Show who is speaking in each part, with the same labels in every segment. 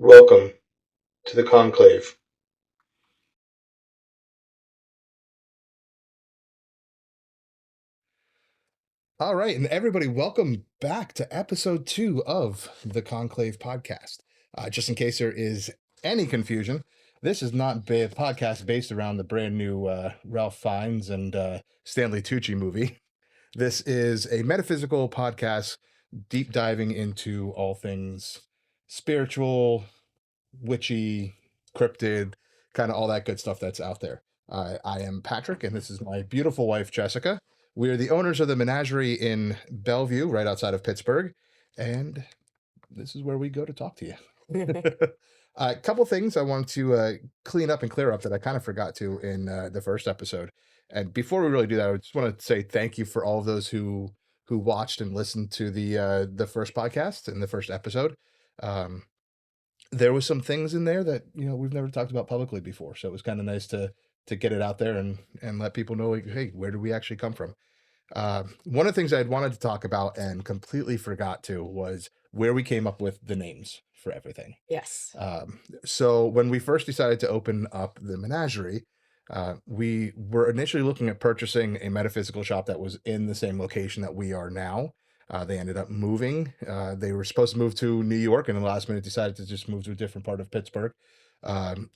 Speaker 1: Welcome to the Conclave.
Speaker 2: All right, and everybody, welcome back to episode 2 of the Conclave podcast. Just in case there is any confusion, this is not a podcast based around the brand new Ralph Fiennes and Stanley Tucci movie. This is a metaphysical podcast deep diving into all things spiritual, witchy, cryptid, kind of all that good stuff that's out there. I am Patrick, and this is my beautiful wife, Jessica. We are the owners of the Menagerie in Bellevue, right outside of Pittsburgh, and this is where we go to talk to you. A couple things I want to clean up and clear up that I kind of forgot to in the first episode. And before we really do that, I just want to say thank you for all of those who watched and listened to the first podcast and the first episode. Um, there was some things in there that we've never talked about publicly before, so it was kind of nice to get it out there and let people know, like, hey, where do we actually come from? One of the things I had wanted to talk about and completely forgot to was where we came up with the names for everything.
Speaker 3: Yes.
Speaker 2: So when we first decided to open up the Menagerie, we were initially looking at purchasing a metaphysical shop that was in the same location that we are now. They ended up moving. They were supposed to move to New York, and in the last minute decided to just move to a different part of Pittsburgh.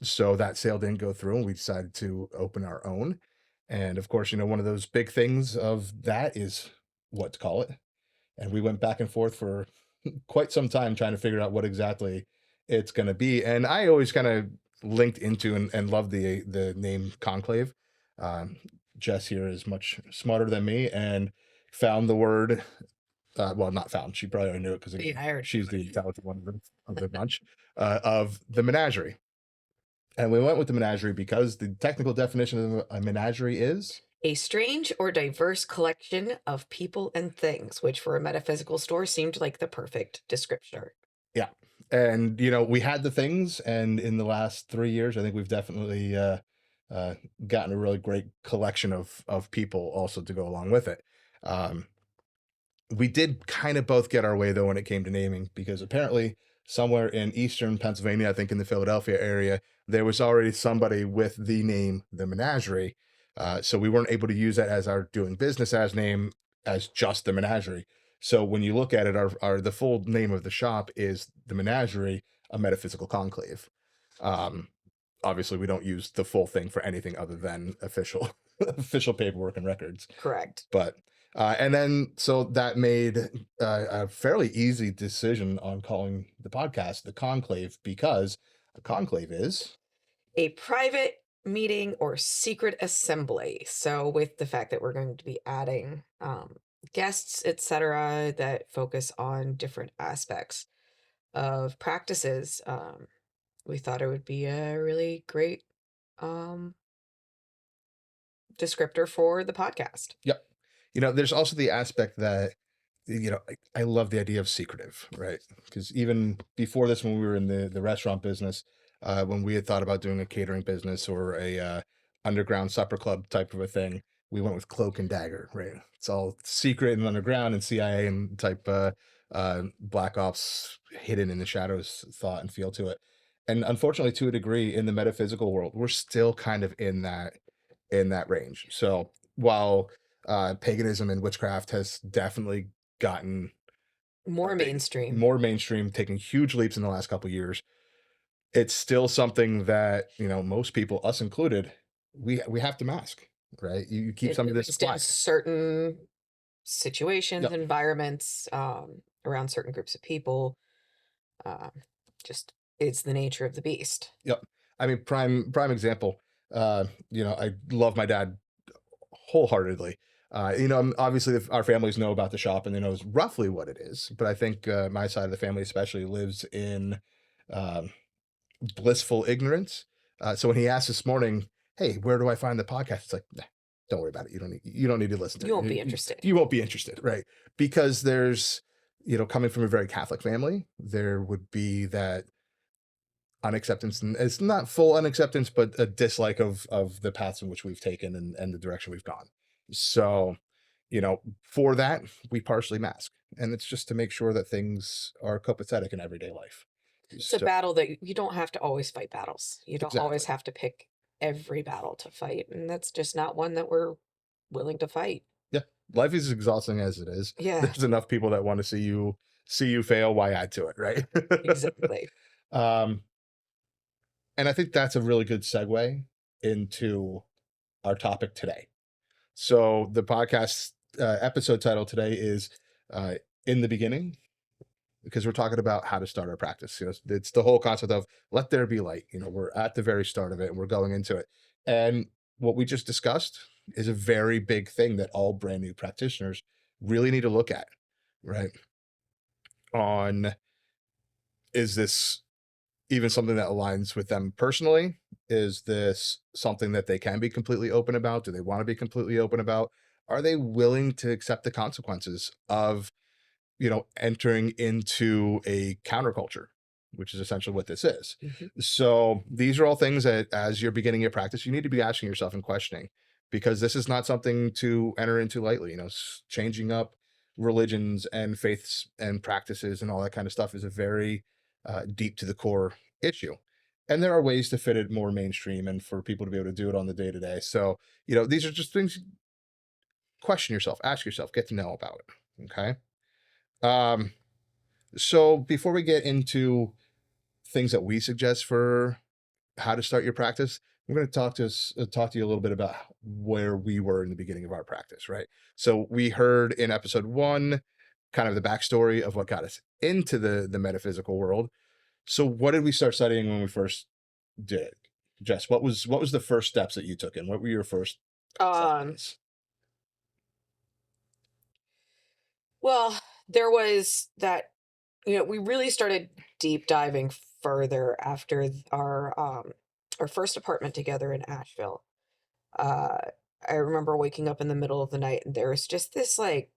Speaker 2: So that sale didn't go through, and we decided to open our own. And of course, one of those big things of that is what to call it. And we went back and forth for quite some time trying to figure out what exactly it's going to be. And I always kind of linked into and loved the name Conclave. Jess here is much smarter than me and found the word. Well, not found. She probably already knew it because she's the talented one of the bunch of the Menagerie. And we went with the Menagerie because the technical definition of a menagerie is
Speaker 3: a strange or diverse collection of people and things, which for a metaphysical store seemed like the perfect descriptor.
Speaker 2: Yeah. And, we had the things, and in the last 3 years, I think we've definitely gotten a really great collection of people also to go along with it. We did kind of both get our way, though, when it came to naming, because apparently somewhere in eastern Pennsylvania, I think in the Philadelphia area, there was already somebody with the name The Menagerie. So we weren't able to use that as our doing business as name as just The Menagerie. So when you look at it, the full name of the shop is The Menagerie, a metaphysical conclave. Obviously, we don't use the full thing for anything other than official paperwork and records.
Speaker 3: Correct.
Speaker 2: But and then so that made a fairly easy decision on calling the podcast The Conclave, because a conclave is
Speaker 3: a private meeting or secret assembly. So with the fact that we're going to be adding guests, etc., that focus on different aspects of practices, we thought it would be a really great descriptor for the podcast.
Speaker 2: Yep. There's also the aspect that I love the idea of secretive, right? Because even before this, when we were in the restaurant business, when we had thought about doing a catering business or a underground supper club type of a thing, we went with Cloak and Dagger, right? It's all secret and underground and CIA and type black ops, hidden in the shadows thought and feel to it. And unfortunately, to a degree, in the metaphysical world, we're still kind of in that range. So while paganism and witchcraft has definitely gotten
Speaker 3: more
Speaker 2: mainstream, taking huge leaps in the last couple of years, it's still something that most people, us included, we have to mask, right? You keep some of this
Speaker 3: in certain situations,
Speaker 2: Yep.
Speaker 3: environments, around certain groups of people. Just it's the nature of the beast.
Speaker 2: Yep. I mean, prime example. I love my dad wholeheartedly. Obviously our families know about the shop and they know roughly what it is, but I think my side of the family especially lives in blissful ignorance. So when he asked this morning, "Hey, where do I find the podcast?" It's like, nah, don't worry about it. You don't need to listen to it.
Speaker 3: You won't be interested.
Speaker 2: You won't be interested, right? Because there's, coming from a very Catholic family, there would be that unacceptance, and it's not full unacceptance, but a dislike of the paths in which we've taken and the direction we've gone. So, for that, we partially mask. And it's just to make sure that things are copacetic in everyday life.
Speaker 3: It's a
Speaker 2: So,
Speaker 3: battle that you don't have to always fight battles. You don't always
Speaker 2: exactly.
Speaker 3: have to pick every battle to fight, and that's just not one that we're willing to fight.
Speaker 2: Yeah, life is exhausting as it is.
Speaker 3: Yeah,
Speaker 2: There's enough people that want to see you fail. Why add to it, right?
Speaker 3: exactly.
Speaker 2: um, and I think that's a really good segue into our topic today. So the podcast episode title today is uh, "In the Beginning," because we're talking about how to start our practice. It's the whole concept of let there be light. We're at the very start of it and we're going into it. And what we just discussed is a very big thing that all brand new practitioners really need to look at, right? On, is this even something that aligns with them personally? Is this something that they can be completely open about? Do they want to be completely open about? Are they willing to accept the consequences of entering into a counterculture, which is essentially what this is?
Speaker 3: Mhm.
Speaker 2: So these are all things that, as you're beginning your practice, you need to be asking yourself and questioning, because this is not something to enter into lightly. Changing up religions and faiths and practices and all that kind of stuff is a very deep to the core issue. And there are ways to fit it more mainstream and for people to be able to do it on the day to day. So, these are just things. Question yourself, ask yourself, get to know about it. Okay. Um, so before we get into things that we suggest for how to start your practice, I'm going to talk to you a little bit about where we were in the beginning of our practice, right? So we heard in episode 1 kind of the backstory of what got us into the metaphysical world. So what did we start studying when we first did it? Jess, what was the first steps that you took in? What were your first
Speaker 3: Um,
Speaker 2: sessions?
Speaker 3: well, there was that, we really started deep diving further after our first apartment together in Asheville. Uh, I remember waking up in the middle of the night and there was just this like,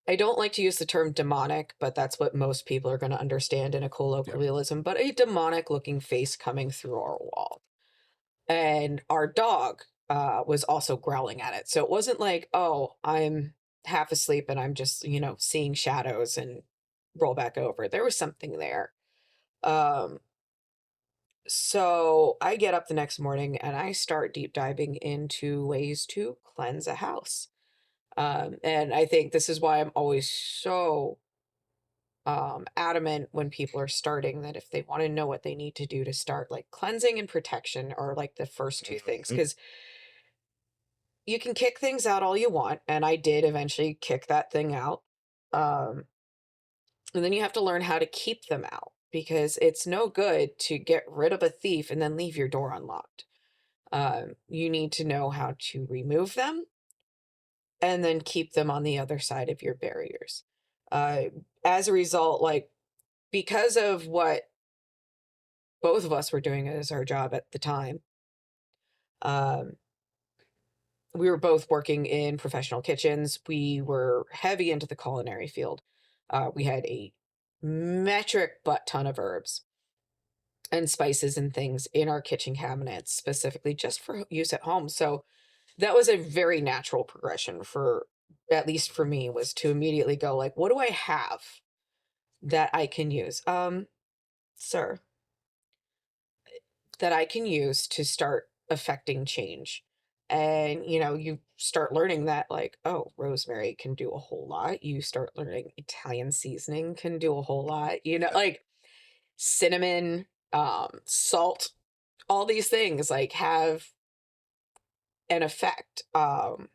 Speaker 3: I don't like to use the term demonic, but that's what most people are going to understand in a
Speaker 2: Yep.
Speaker 3: colloquialism, but a demonic looking face coming through our wall. And our dog was also growling at it. So it wasn't like, oh, I'm half asleep and I'm just, seeing shadows and roll back over. There was something there. Um, so I get up the next morning and I start deep diving into ways to cleanse a house. And I think this is why I'm always so adamant when people are starting that if they want to know what they need to do to start, like cleansing and protection are like the first two things.
Speaker 2: Mhm.
Speaker 3: Because you can kick things out all you want, and I did eventually kick that thing out. Um, and then you have to learn how to keep them out because it's no good to get rid of a thief and then leave your door unlocked. You need to know how to remove them and then keep them on the other side of your barriers. Uh, as a result, like because of what both of us were doing as our job at the time, um, we were both working in professional kitchens. We were heavy into the culinary field. We had a metric butt ton of herbs and spices and things in our kitchen cabinets, specifically just for use at home. So that was a very natural progression for, at least for me, was to immediately go like, what do I have that I can use? Sir, that I can use to start affecting change. And, you start learning that, like, oh, rosemary can do a whole lot. You start learning Italian seasoning can do a whole lot, like cinnamon, salt, all these things like have an effect on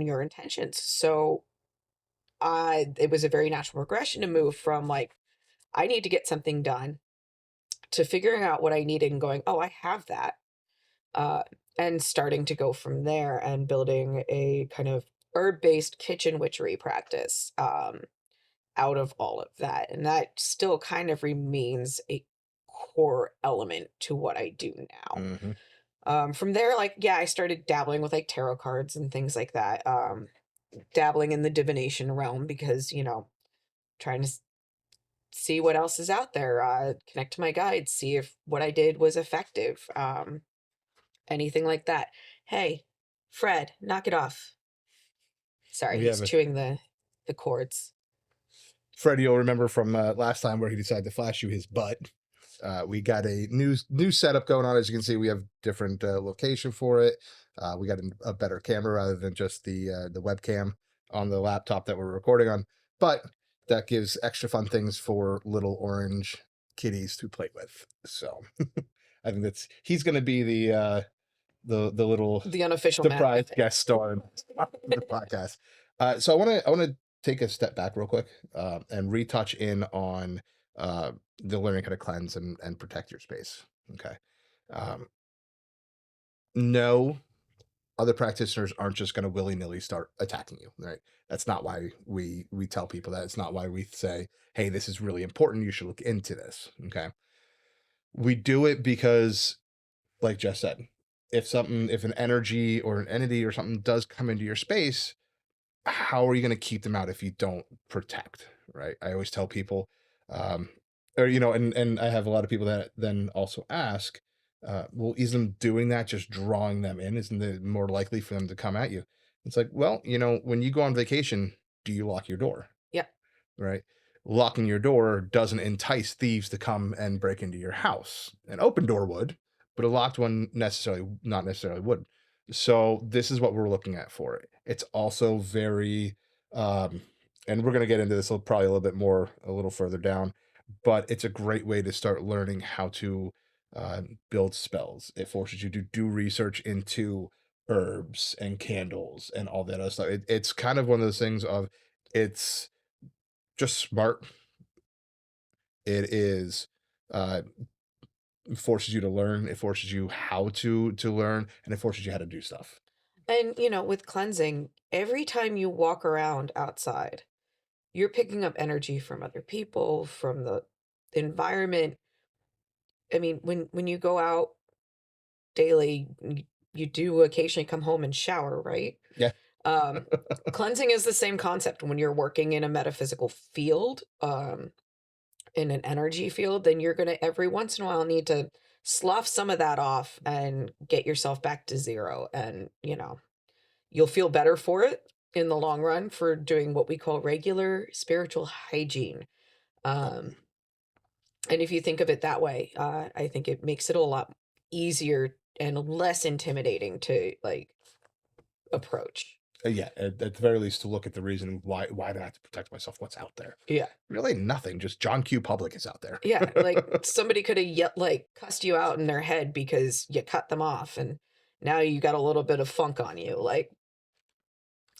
Speaker 3: your intentions. So it was a very natural progression to move from like, I need to get something done to figuring out what I needed and going, oh, I have that uh, and starting to go from there and building a kind of herb-based kitchen witchery practice out of all of that. And that still kind of remains a core element to what I do now.
Speaker 2: Mhm.
Speaker 3: From there, like, yeah, I started dabbling with like tarot cards and things like that. Dabbling in the divination realm because, trying to see what else is out there, connect to my guides, see if what I did was effective. Anything like that. Hey, Fred, knock it off. Sorry,
Speaker 2: We
Speaker 3: he's
Speaker 2: have a
Speaker 3: chewing the cords.
Speaker 2: Freddie, you'll remember from last time where he decided to flash you his butt. We got a new setup going on. As you can see, we have different location for it. We got a better camera rather than just the webcam on the laptop that we're recording on. But that gives extra fun things for little orange kitties to play with. So I think he's going to be the little
Speaker 3: The unofficial
Speaker 2: surprise
Speaker 3: mascot.
Speaker 2: guest star in the podcast. So I want to take a step back real quick and retouch in on the learning how to cleanse and protect your space. Okay. No, other practitioners aren't just going to willy-nilly start attacking you, right? That's not why we tell people that. It's not why we say, hey, this is really important. You should look into this. Okay. We do it because, like Jess said, if an energy or an entity or something does come into your space, how are you going to keep them out if you don't protect, right? I always tell people, or, and I have a lot of people that then also ask, well, isn't doing that just drawing them in? Isn't it more likely for them to come at you? It's like, well, when you go on vacation, do you lock your door?
Speaker 3: Yeah.
Speaker 2: Right. Locking your door doesn't entice thieves to come and break into your house. An open door would, but a locked one not necessarily would. So this is what we're looking at for it. It's also very, and we're going to get into this probably a little further down, but it's a great way to start learning how to build spells. It forces you to do research into herbs and candles and all that other stuff. It's kind of one of those things of it's just smart. It is forces you to learn. It forces you how to learn, and it forces you how to do stuff.
Speaker 3: And, with cleansing, every time you walk around outside, you're picking up energy from other people, from the environment. I mean, when you go out daily, you do occasionally come home and shower, right?
Speaker 2: Yeah.
Speaker 3: Cleansing is the same concept. When you're working in a metaphysical field, in an energy field, then you're going to every once in a while need to slough some of that off and get yourself back to zero. And, you'll feel better for it in the long run for doing what we call regular spiritual hygiene. And if you think of it that way, I think it makes it a lot easier and less intimidating to approach.
Speaker 2: Yeah, at the very least, to look at the reason why do I have to protect myself? What's out there?
Speaker 3: Yeah.
Speaker 2: Really nothing. Just John Q. Public is out there.
Speaker 3: Yeah, somebody could have cussed you out in their head because you cut them off, and now you got a little bit of funk on you.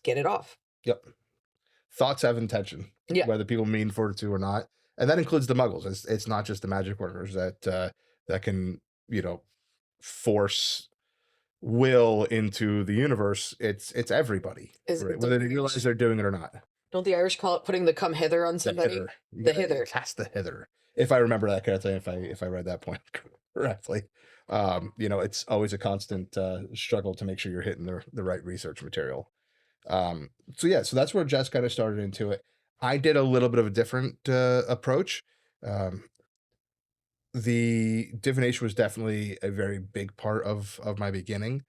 Speaker 3: Get it off.
Speaker 2: Yep. Thoughts have intention,
Speaker 3: Yeah.
Speaker 2: whether people mean for it to or not, and that includes the Muggles. It's not just the magic workers that can force will into the universe. It's everybody, right? Whether they realize they're doing it or not.
Speaker 3: Don't the Irish call it putting the come hither on somebody? The hither.
Speaker 2: Cast the hither. If I remember that correctly, if I read that point correctly. It's always a constant struggle to make sure you're hitting the right research material. So that's where Jess kind of started into it. I did a little bit of a different approach. The divination was definitely a very big part of my beginning,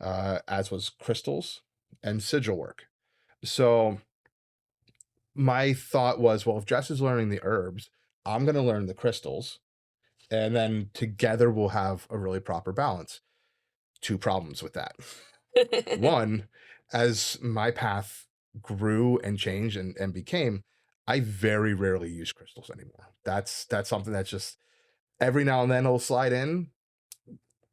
Speaker 2: as was crystals and sigil work. So my thought was, well, if Jess is learning the herbs, I'm going to learn the crystals, and then together we'll have a really proper balance. Two problems with that. One, as my path grew and changed and became, I very rarely use crystals anymore. That's something that's just every now and then it'll slide in.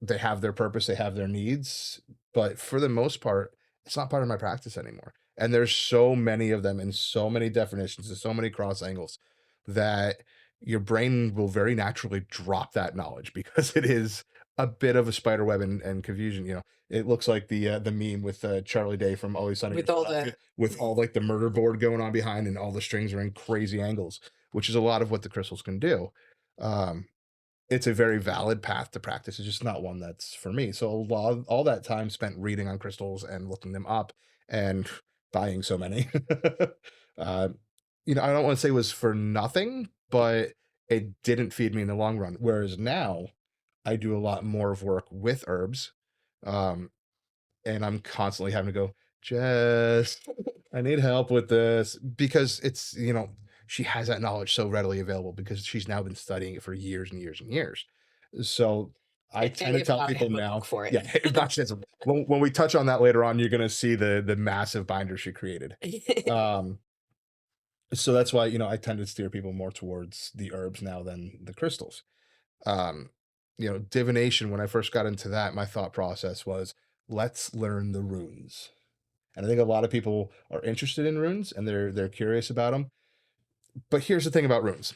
Speaker 2: They have their purpose, they have their needs, but for the most part, it's not part of my practice anymore. And there's so many of them and so many definitions and so many cross angles that your brain will very naturally drop that knowledge because it is a bit of a spider web and confusion. It looks like the meme with Charlie Day from Always Sunny
Speaker 3: with all the
Speaker 2: the murder board going on behind, and all the strings are in crazy angles, which is a lot of what the crystals can do. It's a very valid path to practice. It's just not one that's for me. So all that time spent reading on crystals and looking them up and buying so many, I don't want to say it was for nothing, but it didn't feed me in the long run. Whereas now I do a lot more of work with herbs. And I'm constantly having to go, Jess, I need help with this, because it's, she has that knowledge so readily available because she's now been studying it for years and years and years. So I tend to
Speaker 3: if
Speaker 2: tell
Speaker 3: not,
Speaker 2: people
Speaker 3: have a
Speaker 2: now,
Speaker 3: book for it.
Speaker 2: yeah, if not, when we touch on that later on, you're going to see the massive binder she created. So that's why, I tend to steer people more towards the herbs now than the crystals. Um, divination, when I first got into that, my thought process was, let's learn the runes. And I think a lot of people are interested in runes and they're curious about them. But here's the thing about runes.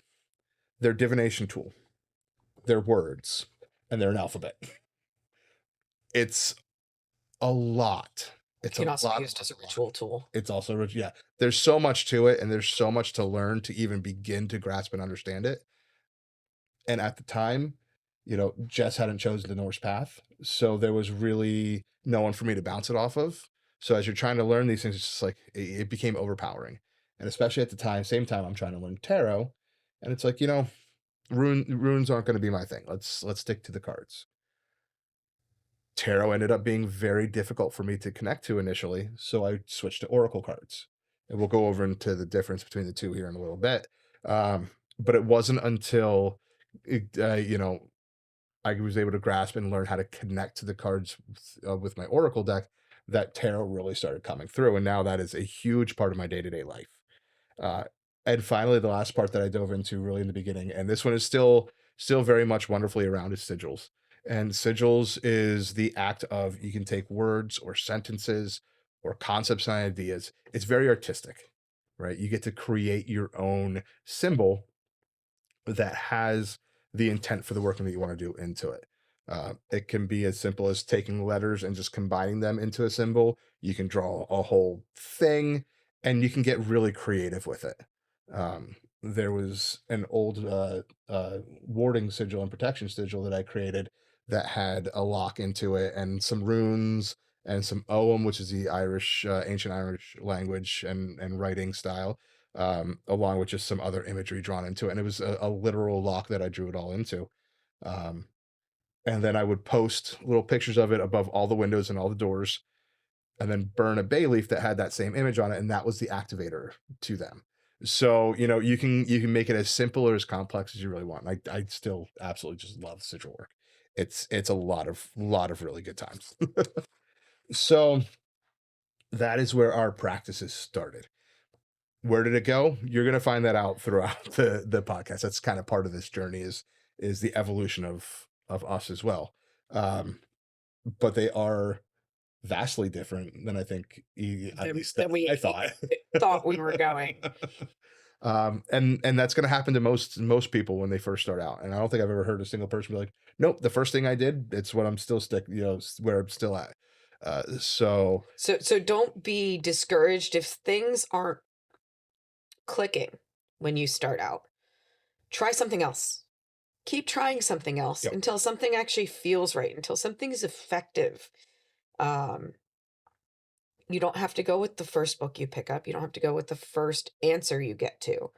Speaker 2: They're divination tool. They're words and they're an alphabet. It's a lot.
Speaker 3: It can also be used as a ritual tool.
Speaker 2: It's also, yeah, there's so much to it and there's so much to learn to even begin to grasp and understand it. And at the time, Jess hadn't chosen the Norse path. So there was really no one for me to bounce it off of. So as you're trying to learn these things, it's just like it became overpowering. And especially at the same time, I'm trying to learn tarot. And it's like, runes aren't going to be my thing. Let's stick to the cards. Tarot ended up being very difficult for me to connect to initially. So I switched to oracle cards. And we'll go over into the difference between the two here in a little bit. But it wasn't until I was able to grasp and learn how to connect to the cards with my oracle deck that tarot really started coming through. And now that is a huge part of my day-to-day life. And finally, the last part that I dove into really in the beginning, and this one is still very much wonderfully around, is sigils. And sigils is the act of, you can take words or sentences or concepts and ideas. It's very artistic, right? You get to create your own symbol that has the intent for the working that you want to do into it. It can be as simple as taking letters and just combining them into a symbol. You can draw a whole thing and you can get really creative with it. There was an old warding sigil and protection sigil that I created that had a lock into it and some runes and some ogham, which is the Irish, ancient Irish language and writing style, along with just some other imagery drawn into it. And it was a literal lock that I drew it all into. And then I would post little pictures of it above all the windows and all the doors, and then burn a bay leaf that had that same image on it, and that was the activator to them. So you can make it as simple or as complex as you really want. I still absolutely just love sigil work. It's a lot of really good times. So that is where our practices started. Where did it go? You're going to find that out throughout the podcast. That's kind of part of this journey is the evolution of us as well. But they are vastly different than I think I thought.
Speaker 3: thought we were going.
Speaker 2: And that's going to happen to most people when they first start out. And I don't think I've ever heard a single person be like, nope, the first thing I did, it's what I'm still where I'm still at. So
Speaker 3: don't be discouraged if things aren't clicking when you start out. Try something else. Keep trying something else until something actually feels right, until something is effective. You don't have to go with the first book you pick up. You don't have to go with the first answer you get to.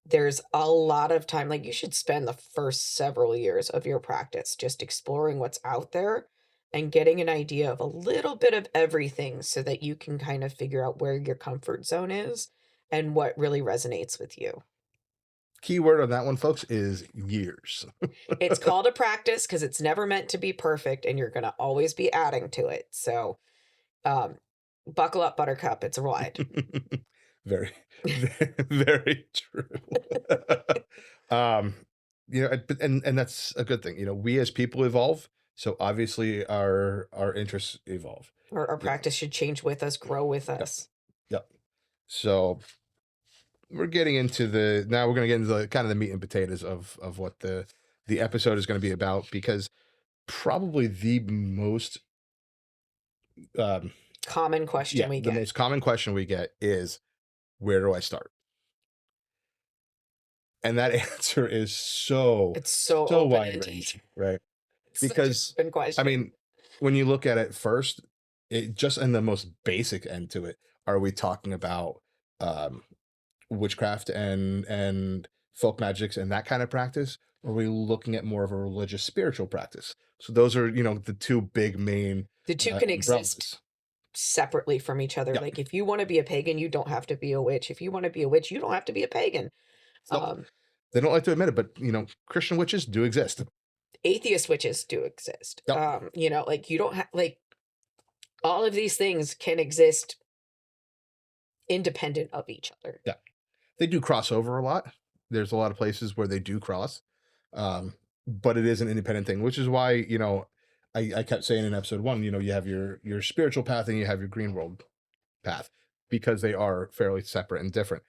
Speaker 3: There's a lot of time. Like, you should spend the first several years of your practice just exploring what's out there and getting an idea of a little bit of everything so that you can kind of figure out where your comfort zone is and what really resonates with you.
Speaker 2: Keyword on that one, folks, is years.
Speaker 3: It's called a practice because it's never meant to be perfect and you're going to always be adding to it. So buckle up, Buttercup. It's a ride.
Speaker 2: Very, very true. And that's a good thing. We as people evolve. So obviously our interests evolve.
Speaker 3: Our practice should change with us, grow with us.
Speaker 2: Yep. So we're getting into now we're going to get into the kind of the meat and potatoes of what the episode is going to be about, because probably the most
Speaker 3: common question we get.
Speaker 2: The most common question we get is, where do I start? And that answer is so wide ranging, right? Because I mean, when you look at it first, it just in the most basic end to it, are we talking about witchcraft and folk magics and that kind of practice? Or are we looking at more of a religious spiritual practice? So those are, the two big main
Speaker 3: the two can exist separately from each other.
Speaker 2: Yeah.
Speaker 3: Like if you want to be a pagan, you don't have to be a witch. If you want to be a witch, you don't have to be a pagan.
Speaker 2: Nope. They don't like to admit it, but Christian witches do exist.
Speaker 3: Atheist witches do exist.
Speaker 2: Yep.
Speaker 3: Like you don't have like all of these things can exist independent of each other.
Speaker 2: Yeah. They do cross over a lot. There's a lot of places where they do cross. But it is an independent thing, which is why, I kept saying in episode 1, you have your spiritual path and you have your green world path, because they are fairly separate and different.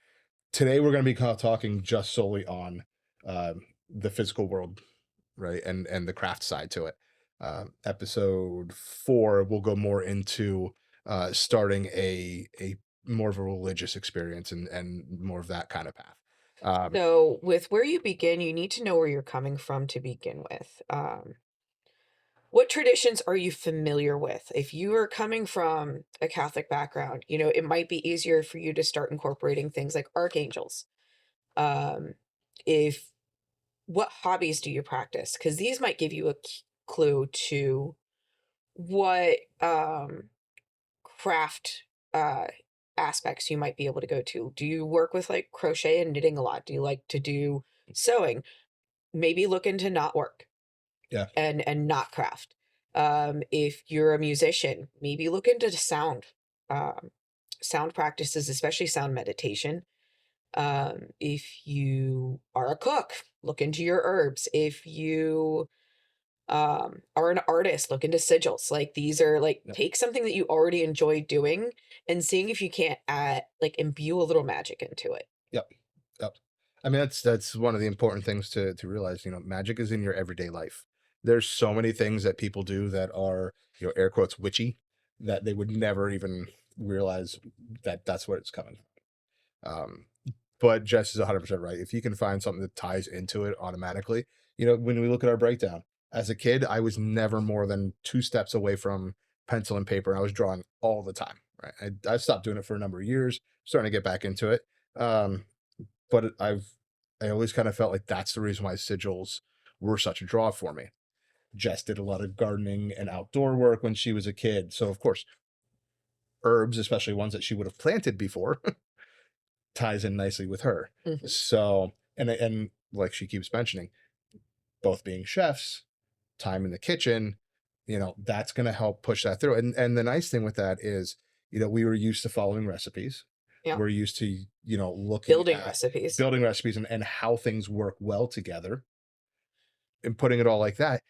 Speaker 2: Today, we're going to be talking just solely on the physical world, right? And the craft side to it. Episode 4, we'll go more into starting a more of a religious experience and more of that kind of path.
Speaker 3: So with where you begin, you need to know where you're coming from to begin with. What traditions are you familiar with? If you are coming from a Catholic background, it might be easier for you to start incorporating things like archangels. If What hobbies do you practice? Because these might give you a clue to what craft aspects you might be able to go to. Do you work with like crochet and knitting a lot? Do you like to do sewing? Maybe look into knot work.
Speaker 2: Yeah.
Speaker 3: And knot craft. If you're a musician, maybe look into sound practices, especially sound meditation. If you are a cook, look into your herbs. If you are an artist, look into sigils. Like these are like,
Speaker 2: Yep.
Speaker 3: take something that you already enjoy doing and seeing if you can't imbue a little magic into it.
Speaker 2: Yep. I mean, that's one of the important things to realize. Magic is in your everyday life. There's so many things that people do that are, air quotes, witchy, that they would never even realize that that's where it's coming from. But Jess is 100% right. If you can find something that ties into it automatically, when we look at our breakdown, as a kid, I was never more than 2 steps away from pencil and paper. I was drawing all the time. Right. I stopped doing it for a number of years, starting to get back into it. But I always kind of felt like that's the reason why sigils were such a draw for me. Jess did a lot of gardening and outdoor work when she was a kid. So, of course, herbs, especially ones that she would have planted before, ties in nicely with her.
Speaker 3: Mhm.
Speaker 2: So, and like she keeps mentioning, both being chefs, time in the kitchen, that's going to help push that through. And the nice thing with that is, we were used to following recipes.
Speaker 3: Yeah.
Speaker 2: We're used to, looking
Speaker 3: Building
Speaker 2: at
Speaker 3: recipes.
Speaker 2: and how things work well together, and putting it all like that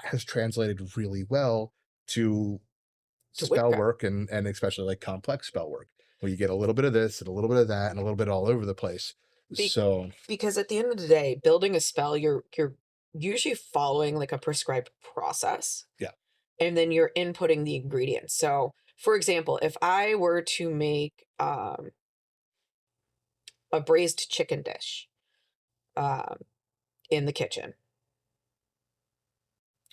Speaker 2: has translated really well to spell
Speaker 3: witchcraft.
Speaker 2: work and especially like complex spell work, where you get a little bit of this and a little bit of that and a little bit all over the place.
Speaker 3: Because at the end of the day, building a spell, you're usually following like a prescribed process.
Speaker 2: Yeah.
Speaker 3: And then you're inputting the ingredients. So, for example, if I were to make a braised chicken dish in the kitchen,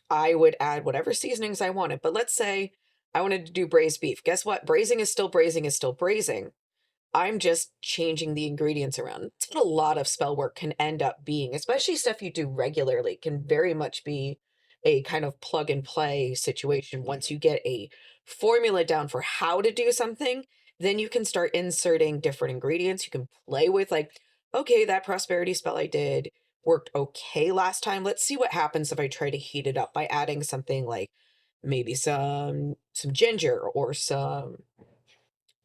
Speaker 3: I would add whatever seasonings I wanted. But let's say I wanted to do braised beef. Guess what? Braising is still braising is still braising. I'm just changing the ingredients around. That's what a lot of spell work can end up being, especially stuff you do regularly, can very much be a kind of plug and play situation. Once you get a formula down for how to do something, then you can start inserting different ingredients. You can play with like, okay, that prosperity spell I did worked okay last time. Let's see what happens if I try to heat it up by adding something like maybe some ginger or some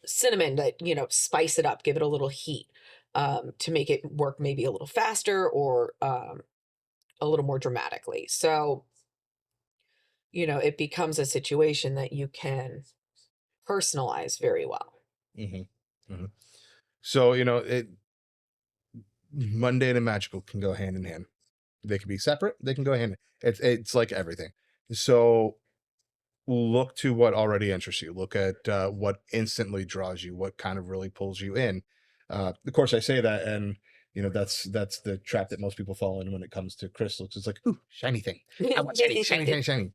Speaker 3: cinnamon that spice it up, give it a little heat to make it work maybe a little faster or a little more dramatically. So it becomes a situation that you can personalize very well.
Speaker 2: Mm-hmm. Mm-hmm. So mundane and magical can go hand in hand. They can be separate, they can go hand in hand. It's like everything. So look to what already interests you. Look at what instantly draws you, what kind of really pulls you in. Of course, I say that, and that's the trap that most people fall in when it comes to crystals. It's like, ooh, shiny thing. I want shiny, shiny, shiny, shiny.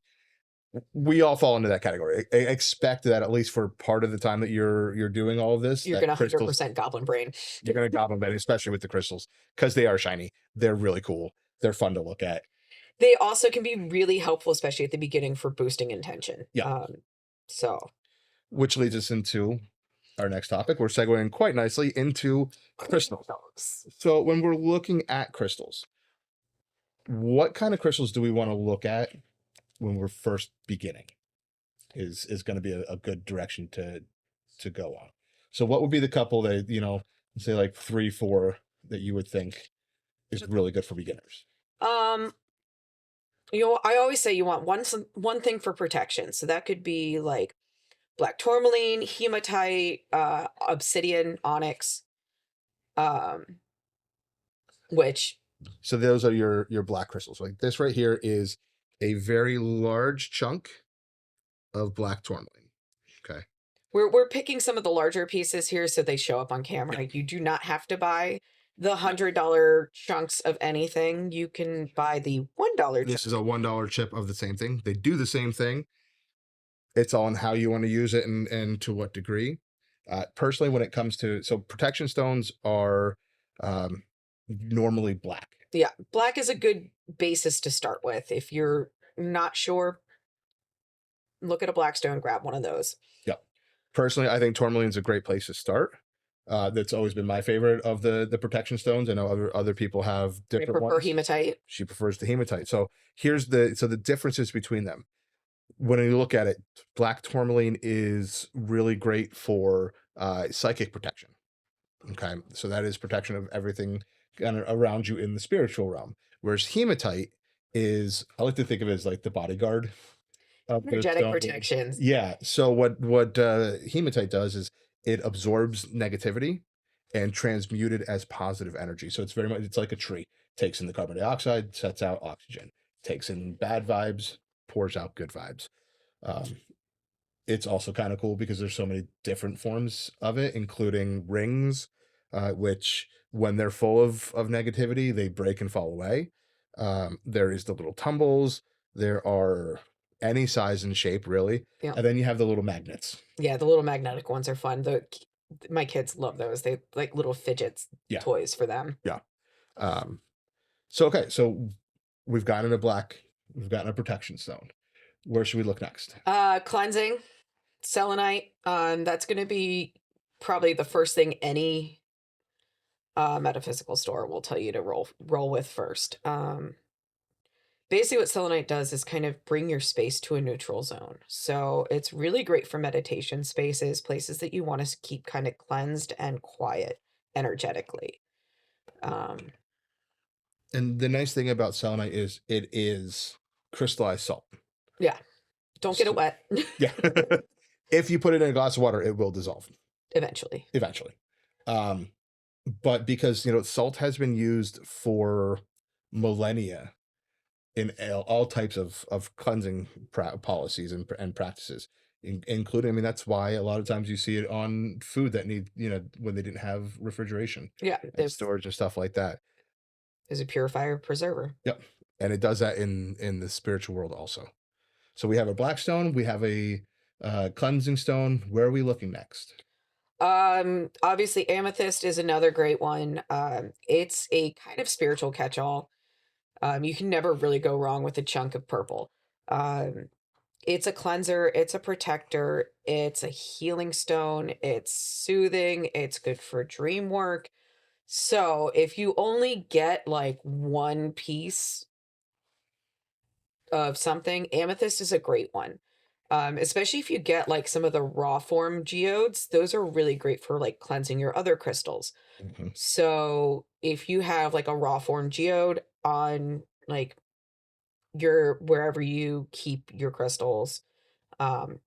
Speaker 2: We all fall into that category. I expect that at least for part of the time that you're doing all of this,
Speaker 3: You're
Speaker 2: that
Speaker 3: gonna
Speaker 2: crystals,
Speaker 3: 100% goblin brain.
Speaker 2: you're gonna goblin brain, especially with the crystals, because they are shiny. They're really cool. They're fun to look at.
Speaker 3: They also can be really helpful, especially at the beginning for boosting intention.
Speaker 2: Yeah.
Speaker 3: So
Speaker 2: which leads us into our next topic. We're segueing quite nicely into crystals. So when we're looking at crystals, what kind of crystals do we want to look at when we're first beginning? Is going to be a good direction to go on. So what would be the couple that, say like 3, 4 that you would think is really good for beginners?
Speaker 3: I always say you want one thing for protection. So that could be like black tourmaline, hematite, obsidian, onyx, which.
Speaker 2: So those are your black crystals. Like this right here is a very large chunk of black tourmaline. Okay.
Speaker 3: We're picking some of the larger pieces here so they show up on camera. You do not have to buy the $100 chunks of anything. You can buy the $1.
Speaker 2: This is a $1 chip of the same thing. They do the same thing. It's on how you want to use it and to what degree. Personally, when it comes to, so protection stones are normally black.
Speaker 3: Yeah, black is a good basis to start with. If you're not sure, look at a black stone, grab one of those.
Speaker 2: Yeah. Personally, I think tourmaline is a great place to start. That's always been my favorite of the protection stones. I know other people have different ones.
Speaker 3: I prefer hematite.
Speaker 2: She prefers the hematite. So here's the differences between them. When you look at it, black tourmaline is really great for psychic protection. Okay, so that is protection of everything kind of around you in the spiritual realm. Whereas hematite is, I like to think of it as like the bodyguard.
Speaker 3: Energetic protection.
Speaker 2: Yeah. So what hematite does is it absorbs negativity and transmute it as positive energy. So it's very much, it's like a tree. Takes in the carbon dioxide, sets out oxygen. Takes in bad vibes, pours out good vibes. It's also kind of cool because there's so many different forms of it, including rings, which when they're full of negativity, they break and fall away. There is the little tumbles. There are any size and shape, really.
Speaker 3: Yeah.
Speaker 2: And then you have the little magnets.
Speaker 3: Yeah, the little magnetic ones are fun. My kids love those. They like little fidgets, toys for them.
Speaker 2: Yeah. So we've gotten a protection stone. Where should we look next?
Speaker 3: Cleansing, selenite. That's going to be probably the first thing any metaphysical store will tell you to roll with first. Basically what selenite does is kind of bring your space to a neutral zone. So it's really great for meditation spaces, places that you want to keep kind of cleansed and quiet energetically.
Speaker 2: And the nice thing about selenite is it is crystallized salt.
Speaker 3: Yeah. Don't get it wet.
Speaker 2: Yeah. If you put it in a glass of water, it will dissolve.
Speaker 3: Eventually.
Speaker 2: But because, salt has been used for millennia in all types of cleansing policies and practices, including, that's why a lot of times you see it on food that need, when they didn't have refrigeration.
Speaker 3: Yeah.
Speaker 2: And storage and stuff like that.
Speaker 3: Is a purifier preserver.
Speaker 2: Yep. And it does that in the spiritual world also. So we have a black stone, we have a cleansing stone. Where are we looking next?
Speaker 3: Obviously amethyst is another great one. It's a kind of spiritual catch-all. You can never really go wrong with a chunk of purple. It's a cleanser, it's a protector, it's a healing stone, it's soothing, it's good for dream work. So if you only get like one piece of something, amethyst is a great one. Especially if you get like some of the raw form geodes, those are really great for like cleansing your other crystals. Mm-hmm. So if you have like a raw form geode on like wherever you keep your crystals,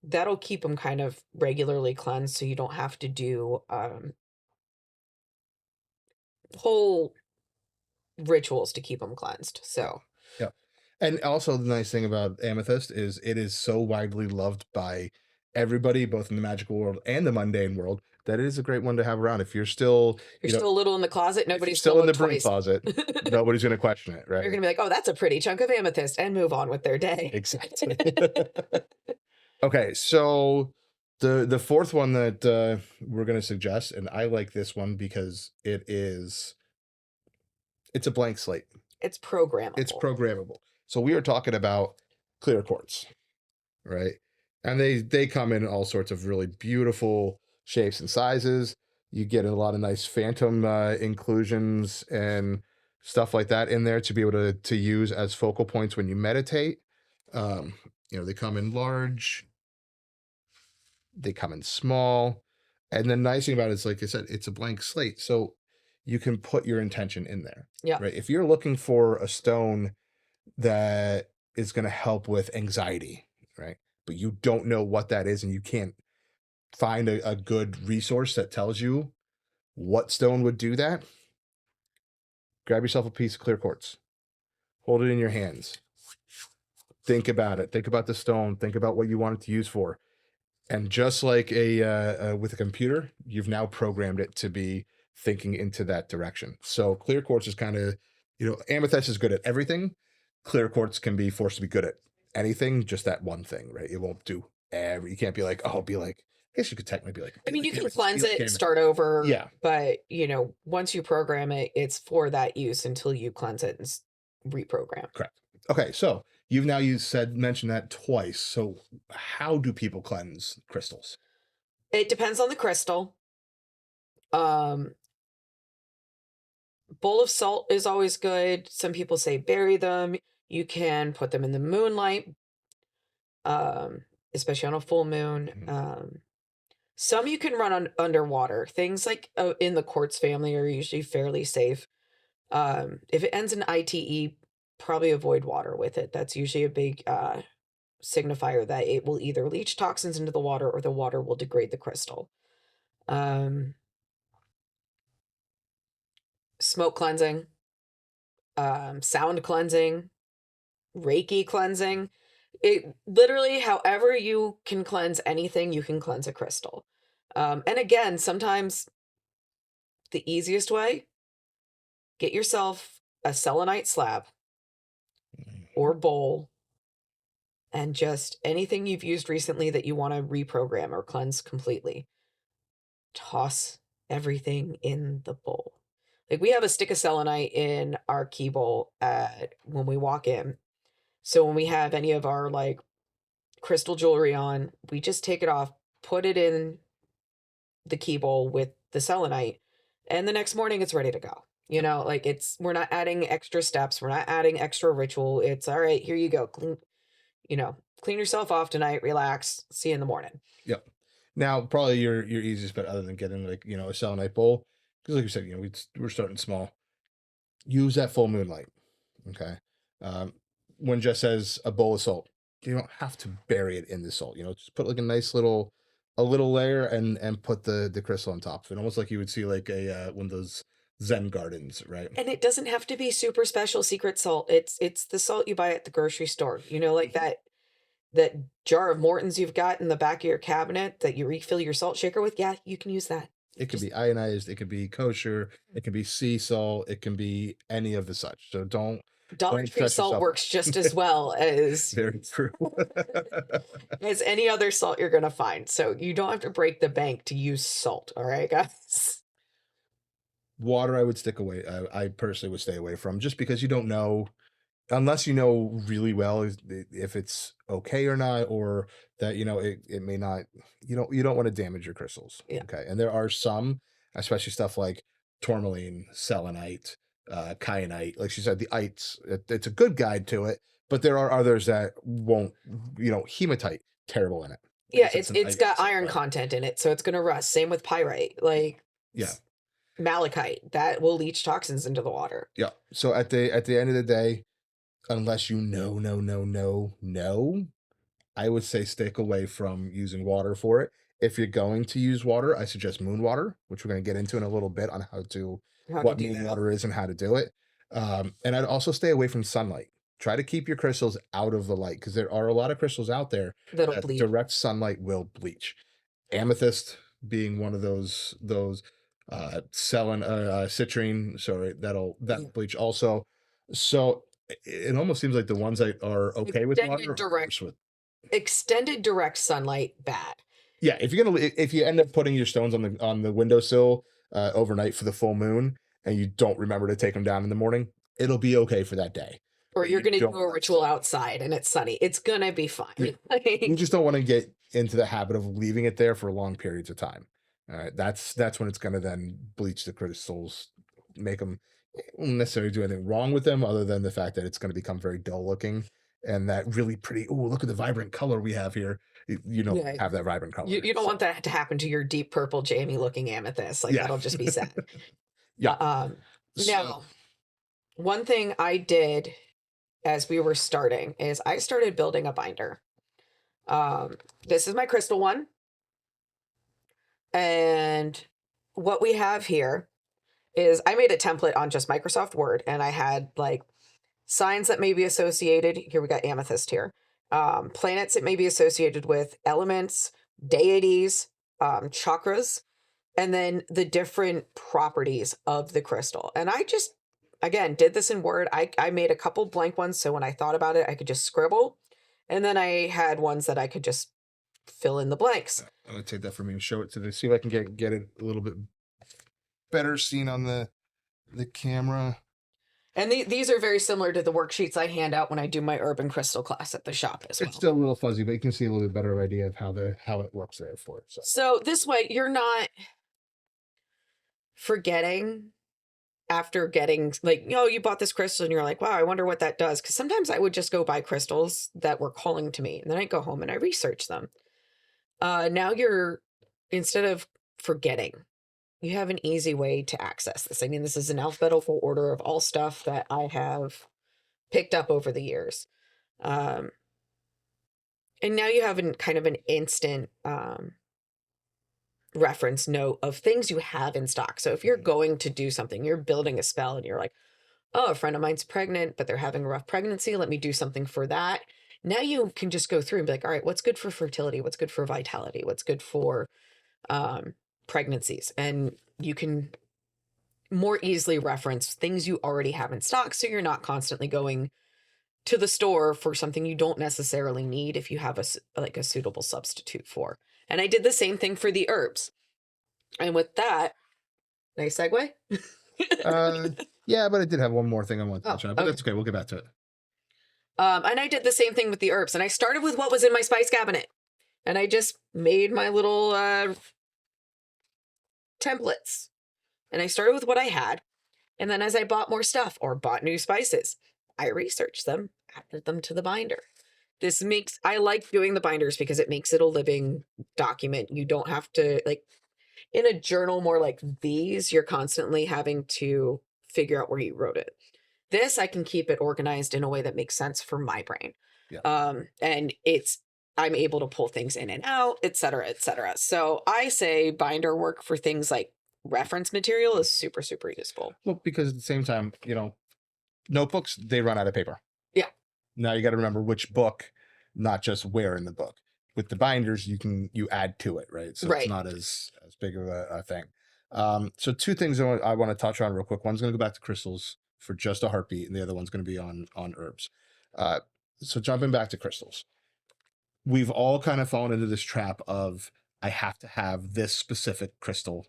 Speaker 3: that'll keep them kind of regularly cleansed, so you don't have to do whole rituals to keep them cleansed. So
Speaker 2: yeah. And also the nice thing about amethyst is it is so widely loved by everybody, both in the magical world and the mundane world, that it is a great one to have around. If you're still
Speaker 3: still a little in the closet, nobody's
Speaker 2: still in the broom closet, nobody's going to question it, right?
Speaker 3: You're going to be like, oh, that's a pretty chunk of amethyst, and move on with their day.
Speaker 2: Exactly. Okay, so the fourth one that we're going to suggest, and I like this one because it's a blank slate.
Speaker 3: It's programmable.
Speaker 2: So we are talking about clear quartz, right? And they come in all sorts of really beautiful shapes and sizes. You get a lot of nice phantom inclusions and stuff like that in there to be able to use as focal points when you meditate. Um, they come in large, they come in small. And the nice thing about it is, like I said, it's a blank slate. So you can put your intention in there.
Speaker 3: Yeah.
Speaker 2: Right. If you're looking for a stone that is going to help with anxiety, right? But you don't know what that is and you can't find a good resource that tells you what stone would do that, grab yourself a piece of clear quartz, hold it in your hands, think about it, think about the stone, think about what you want it to use for. And just like with a computer, you've now programmed it to be thinking into that direction. So clear quartz is kind of, amethyst is good at everything. Clear quartz can be forced to be good at anything, just that one thing, right? It won't do you can't be like, I guess you could technically be like,
Speaker 3: I mean, you can
Speaker 2: amethyst,
Speaker 3: cleanse
Speaker 2: be like
Speaker 3: it,
Speaker 2: amethyst.
Speaker 3: start over.
Speaker 2: Yeah.
Speaker 3: But, once you program it, it's for that use until you cleanse it and reprogram.
Speaker 2: Correct. Okay, so you've now mentioned that twice. So how do people cleanse crystals?
Speaker 3: It depends on the crystal. Bowl of salt is always good. Some people say bury them. You can put them in the moonlight, especially on a full moon.
Speaker 2: Mhm.
Speaker 3: Some you can run underwater. Things like in the quartz family are usually fairly safe. If it ends in ITE, probably avoid water with it. That's usually a big signifier that it will either leach toxins into the water or the water will degrade the crystal. Smoke cleansing, sound cleansing, Reiki cleansing. It literally, however you can cleanse anything, you can cleanse a crystal. And again, sometimes the easiest way, get yourself a selenite slab or bowl and just anything you've used recently that you want to reprogram or cleanse completely. Toss everything in the bowl. Like we have a stick of selenite in our key bowl when we walk in. So when we have any of our like crystal jewelry on, we just take it off, put it in the key bowl with the selenite, and the next morning it's ready to go. Like we're not adding extra steps, we're not adding extra ritual. It's all right, here you go. Clean yourself off tonight, relax, see you in the morning.
Speaker 2: Yep. Now, probably your easiest bet, other than getting like a selenite bowl, because like you said, we're starting small. Use that full moonlight. Okay. When Jess says a bowl of salt, you don't have to bury it in the salt. Just put like a little layer and put the crystal on top of it, almost like you would see like one of those Zen gardens, right?
Speaker 3: And it doesn't have to be super special secret salt. It's the salt you buy at the grocery store. Like that jar of Morton's you've got in the back of your cabinet that you refill your salt shaker with. Yeah, you can use that.
Speaker 2: It could be ionized, it could be kosher, it can be sea salt, it can be any of the such. So don't
Speaker 3: Dollar Tree
Speaker 2: stress
Speaker 3: salt
Speaker 2: yourself.
Speaker 3: works just as well as
Speaker 2: Very true.
Speaker 3: as any other salt you're gonna find. So you don't have to break the bank to use salt. All right, guys.
Speaker 2: Water, I would stick away. I personally would stay away from, just because you don't know, unless you know really well if it's okay or not, or that it may not. You don't want to damage your crystals.
Speaker 3: Yeah.
Speaker 2: Okay, and there are some, especially stuff like tourmaline, selenite, kyanite. Like she said, the ites. It's a good guide to it, but there are others that won't. Hematite, terrible in it.
Speaker 3: Yeah,
Speaker 2: Because
Speaker 3: it's got iron content in it, so it's gonna rust. Same with pyrite. Like
Speaker 2: Yeah.
Speaker 3: malachite, that will leach toxins into the water.
Speaker 2: Yeah. So at the end of the day, unless you know, I would say stick away from using water for it. If you're going to use water, I suggest moon water, which we're going to get into in a little bit on what moon water is and how to do it. And I'd also stay away from sunlight. Try to keep your crystals out of the light, because there are a lot of crystals out there
Speaker 3: That'll
Speaker 2: that
Speaker 3: bleed.
Speaker 2: direct sunlight will bleach. Amethyst being one of those citrine, sorry, that'll bleach also. So it almost seems like the ones that are okay with water are worse with.
Speaker 3: Extended direct sunlight, bad.
Speaker 2: Yeah, if you end up putting your stones on the windowsill overnight for the full moon, and you don't remember to take them down in the morning, it'll be okay for that day.
Speaker 3: Or
Speaker 2: but
Speaker 3: you're
Speaker 2: you
Speaker 3: going to do
Speaker 2: don't
Speaker 3: a
Speaker 2: want
Speaker 3: ritual outside and it's sunny. It's going to be fine.
Speaker 2: you
Speaker 3: Like,
Speaker 2: just don't want to get into the habit of leaving it there for long periods of time. All right, that's when it's going to then bleach the crystals, make them won't necessarily do anything wrong with them other than the fact that it's going to become very dull looking, and that really pretty, oh, look at the vibrant color we have here. You don't
Speaker 3: yeah,
Speaker 2: have that vibrant color.
Speaker 3: you don't want that to happen to your deep purple Jamie looking amethyst. Like,
Speaker 2: Yeah.
Speaker 3: that'll just be sad.
Speaker 2: Yeah.
Speaker 3: Now, one thing I did as we were starting is I started building a binder. This is my crystal one. And what we have here is I made a template on just Microsoft Word, and I had like signs that may be associated. Here we got amethyst here. Planets it may be associated with, elements, deities, chakras, and then the different properties of the crystal. And I just, again, did this in Word. I made a couple blank ones, so when I thought about it, I could just scribble. And then I had ones that I could just fill in the blanks.
Speaker 2: I'm gonna take that from you and show it to the see if I can get it a little bit better seen on the camera.
Speaker 3: And these are very similar to the worksheets I hand out when I do my urban crystal class at the shop as well.
Speaker 2: It's still a little fuzzy, but you can see a little bit better idea of how it works there for it.
Speaker 3: So this way you're not forgetting after getting, like, you bought this crystal and you're like, wow, I wonder what that does. Because sometimes I would just go buy crystals that were calling to me, and then I go home and I research them. Now you're, instead of forgetting, you have an easy way to access this. I mean, this is an alphabetical order of all stuff that I have picked up over the years. And now you have kind of an instant reference note of things you have in stock. So if you're going to do something, you're building a spell and you're like, oh, a friend of mine's pregnant, but they're having a rough pregnancy. Let me do something for that. Now you can just go through and be like, all right, what's good for fertility? What's good for vitality? What's good for pregnancies? And you can more easily reference things you already have in stock, so you're not constantly going to the store for something you don't necessarily need if you have a suitable substitute for. And I did the same thing for the herbs. And with that, nice segue.
Speaker 2: Yeah, but I did have one more thing I wanted to touch on, but
Speaker 3: okay.
Speaker 2: that's okay. We'll get back to it.
Speaker 3: And I did the same thing with the herbs. And I started with what was in my spice cabinet. And I just made my little templates. And I started with what I had. And then as I bought more stuff or bought new spices, I researched them, added them to the binder. I like doing the binders because it makes it a living document. You don't have to, like, in a journal more like these, you're constantly having to figure out where you wrote it. This, I can keep it organized in a way that makes sense for my brain.
Speaker 2: Yeah.
Speaker 3: And I'm able to pull things in and out, et cetera, et cetera. So I say binder work for things like reference material is super, super useful.
Speaker 2: Well, because at the same time, notebooks, they run out of paper.
Speaker 3: Yeah.
Speaker 2: Now you got to remember which book, not just where in the book. With the binders, you add to it, right? So It's not as big of a thing. So two things I want to touch on real quick. One's going to go back to crystals for just a heartbeat, and the other one's going to be on herbs. So jumping back to crystals, we've all kind of fallen into this trap of I have to have this specific crystal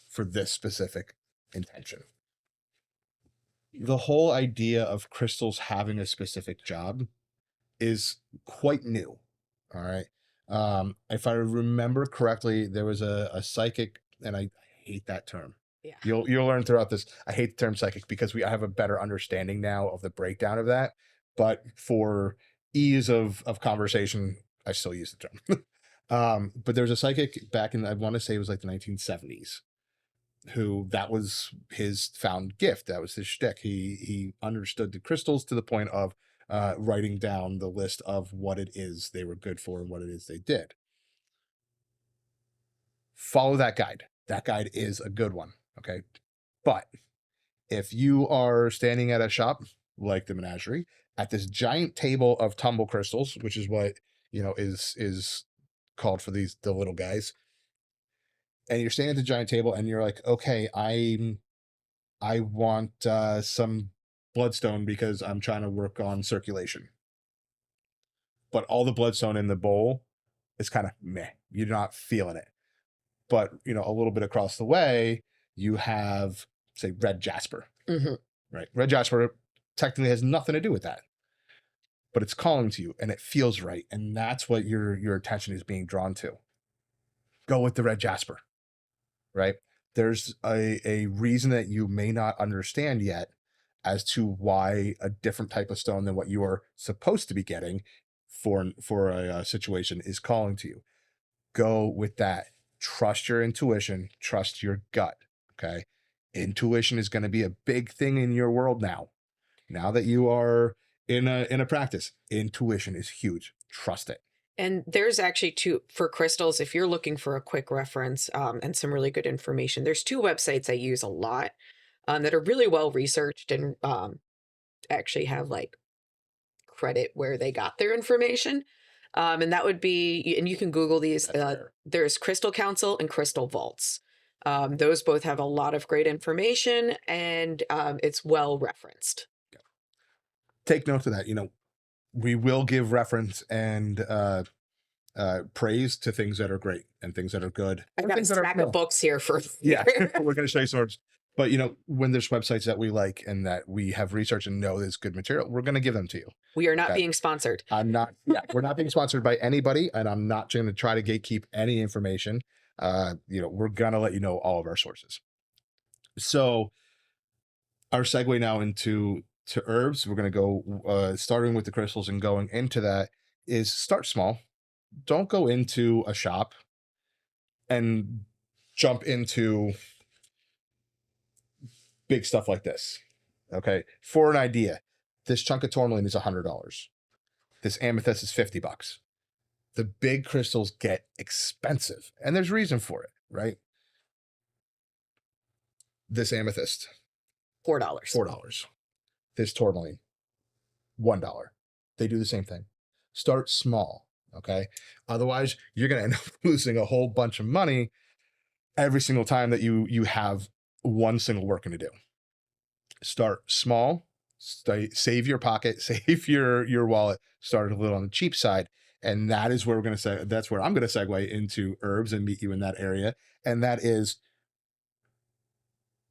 Speaker 2: for this specific intention. The whole idea of crystals having a specific job is quite new. All right. If I remember correctly, there was a psychic, and I hate that term.
Speaker 3: Yeah.
Speaker 2: You'll learn throughout this. I hate the term psychic because I have a better understanding now of the breakdown of that. But for ease of conversation, I still use the term. But there was a psychic back in, I want to say it was like the 1970s, who that was his found gift. That was his shtick. He understood the crystals to the point of writing down the list of what it is they were good for and what it is they did. Follow that guide. That guide is a good one. Okay. But if you are standing at a shop like the Menagerie at this giant table of tumble crystals, which is what, is called for the little guys, and you're standing at the giant table and you're like, okay, I want some bloodstone because I'm trying to work on circulation. But all the bloodstone in the bowl is kind of meh. You're not feeling it. But, a little bit across the way, you have, say, red jasper.
Speaker 3: Mm-hmm.
Speaker 2: Right? Red jasper, technically has nothing to do with that, but it's calling to you and it feels right. And that's what your attention is being drawn to. Go with the red jasper, right? There's a reason that you may not understand yet as to why a different type of stone than what you are supposed to be getting for a situation is calling to you. Go with that. Trust your intuition, trust your gut. Okay. Intuition is going to be a big thing in your world now. Now that you are in a practice, intuition is huge. Trust it.
Speaker 3: And there's actually for crystals, if you're looking for a quick reference and some really good information, there's 2 websites I use a lot that are really well researched and actually have like credit where they got their information. And that would be, and you can Google these. There's Crystal Council and Crystal Vaults. Those both have a lot of great information and it's well referenced.
Speaker 2: Take note of that. We will give reference and praise to things that are great and things that are good.
Speaker 3: I've got a stack of books here for
Speaker 2: yeah. We're going to show you some. But when there's websites that we like and that we have researched and know is good material, we're going to give them to you.
Speaker 3: We are not being sponsored.
Speaker 2: I'm not. Yeah, we're not being sponsored by anybody, and I'm not going to try to gatekeep any information. We're going to let you know all of our sources. So, our segue now into herbs. We're going to go starting with the crystals and going into that is start small. Don't go into a shop and jump into big stuff like this. Okay. For an idea, this chunk of tourmaline is $100. This amethyst is $50. The big crystals get expensive, and there's reason for it, right? This amethyst, $4. This tourmaline, $1. They do the same thing. Start small, okay? Otherwise, you're going to end up losing a whole bunch of money every single time that you have one single working to do. Start small, save your pocket, save your wallet, start a little on the cheap side. And that is where that's where I'm going to segue into herbs and meet you in that area. And that is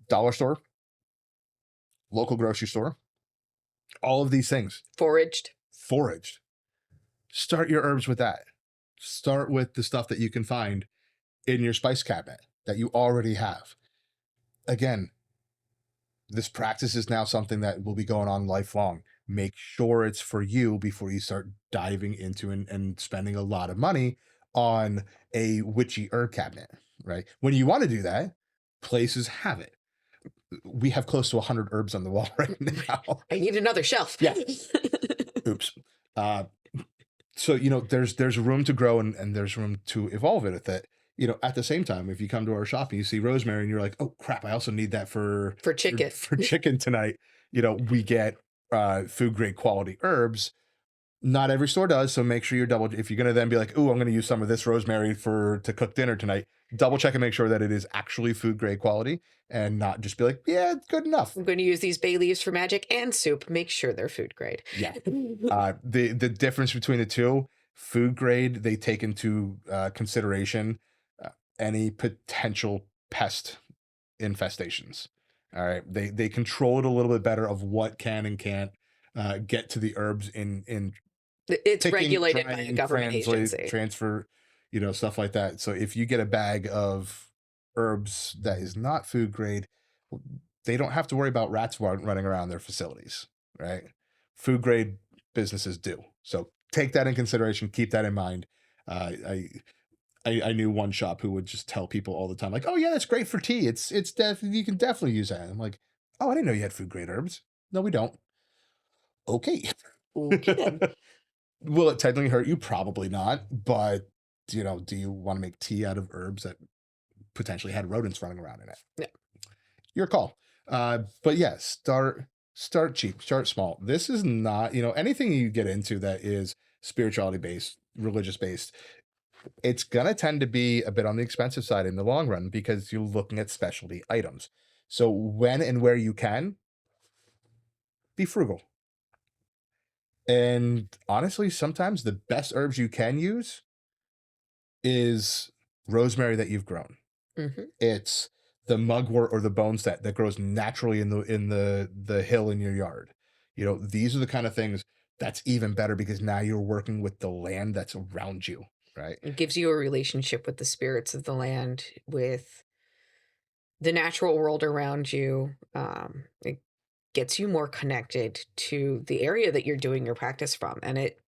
Speaker 2: dollar store, local grocery store, all of these things.
Speaker 3: Foraged.
Speaker 2: Start your herbs with that. Start with the stuff that you can find in your spice cabinet that you already have. Again, this practice is now something that will be going on lifelong. Make sure it's for you before you start diving into and spending a lot of money on a witchy herb cabinet, right? When you want to do that, places have it. We have close to 100 herbs on the wall right now.
Speaker 3: I need another shelf.
Speaker 2: Yeah. Oops. So, there's room to grow and there's room to evolve it with it. At the same time, if you come to our shop and you see rosemary and you're like, oh crap, I also need that for
Speaker 3: chicken.
Speaker 2: For chicken tonight. We get food grade quality herbs. Not every store does, so make sure you're if you're going to then be like, oh, I'm going to use some of this rosemary to cook dinner tonight, double check and make sure that it is actually food grade quality and not just be like, yeah, it's good enough.
Speaker 3: I'm going to use these bay leaves for magic and soup. Make sure they're food grade.
Speaker 2: Yeah. The difference between the two, food grade, they take into consideration any potential pest infestations. All right. They control it a little bit better of what can and can't get to the herbs in
Speaker 3: it's regulated by a government agency.
Speaker 2: Transfer, stuff like that. So if you get a bag of herbs that is not food grade, they don't have to worry about rats running around their facilities, right? Food grade businesses do. So take that in consideration. Keep that in mind. I knew one shop who would just tell people all the time, like, oh yeah, that's great for tea. It's you can definitely use that. And I'm like, oh, I didn't know you had food grade herbs. No, we don't. Okay. Will it technically hurt you? Probably not. But, do you want to make tea out of herbs that potentially had rodents running around in it?
Speaker 3: Yeah.
Speaker 2: Your call. But yeah, start cheap, start small. This is not, anything you get into that is spirituality based, religious based, it's going to tend to be a bit on the expensive side in the long run because you're looking at specialty items. So when and where you can, be frugal. And honestly, sometimes the best herbs you can use is rosemary that you've grown.
Speaker 3: Mm-hmm.
Speaker 2: It's the mugwort or the boneset that grows naturally in the hill in your yard. These are the kind of things that's even better because now you're working with the land that's around you, right?
Speaker 3: It gives you a relationship with the spirits of the land, with the natural world around you. It gets you more connected to the area that you're doing your practice from, and it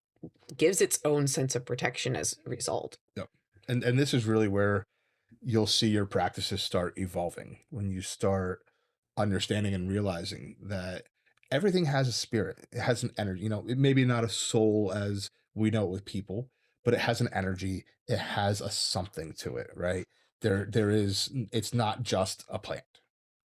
Speaker 3: gives its own sense of protection as a result.
Speaker 2: Yep. And this is really where you'll see your practices start evolving, when you start understanding and realizing that everything has a spirit. It has an energy. It may be not a soul as we know it with people, but it has an energy. It has a something to it, right? It's not just a plant.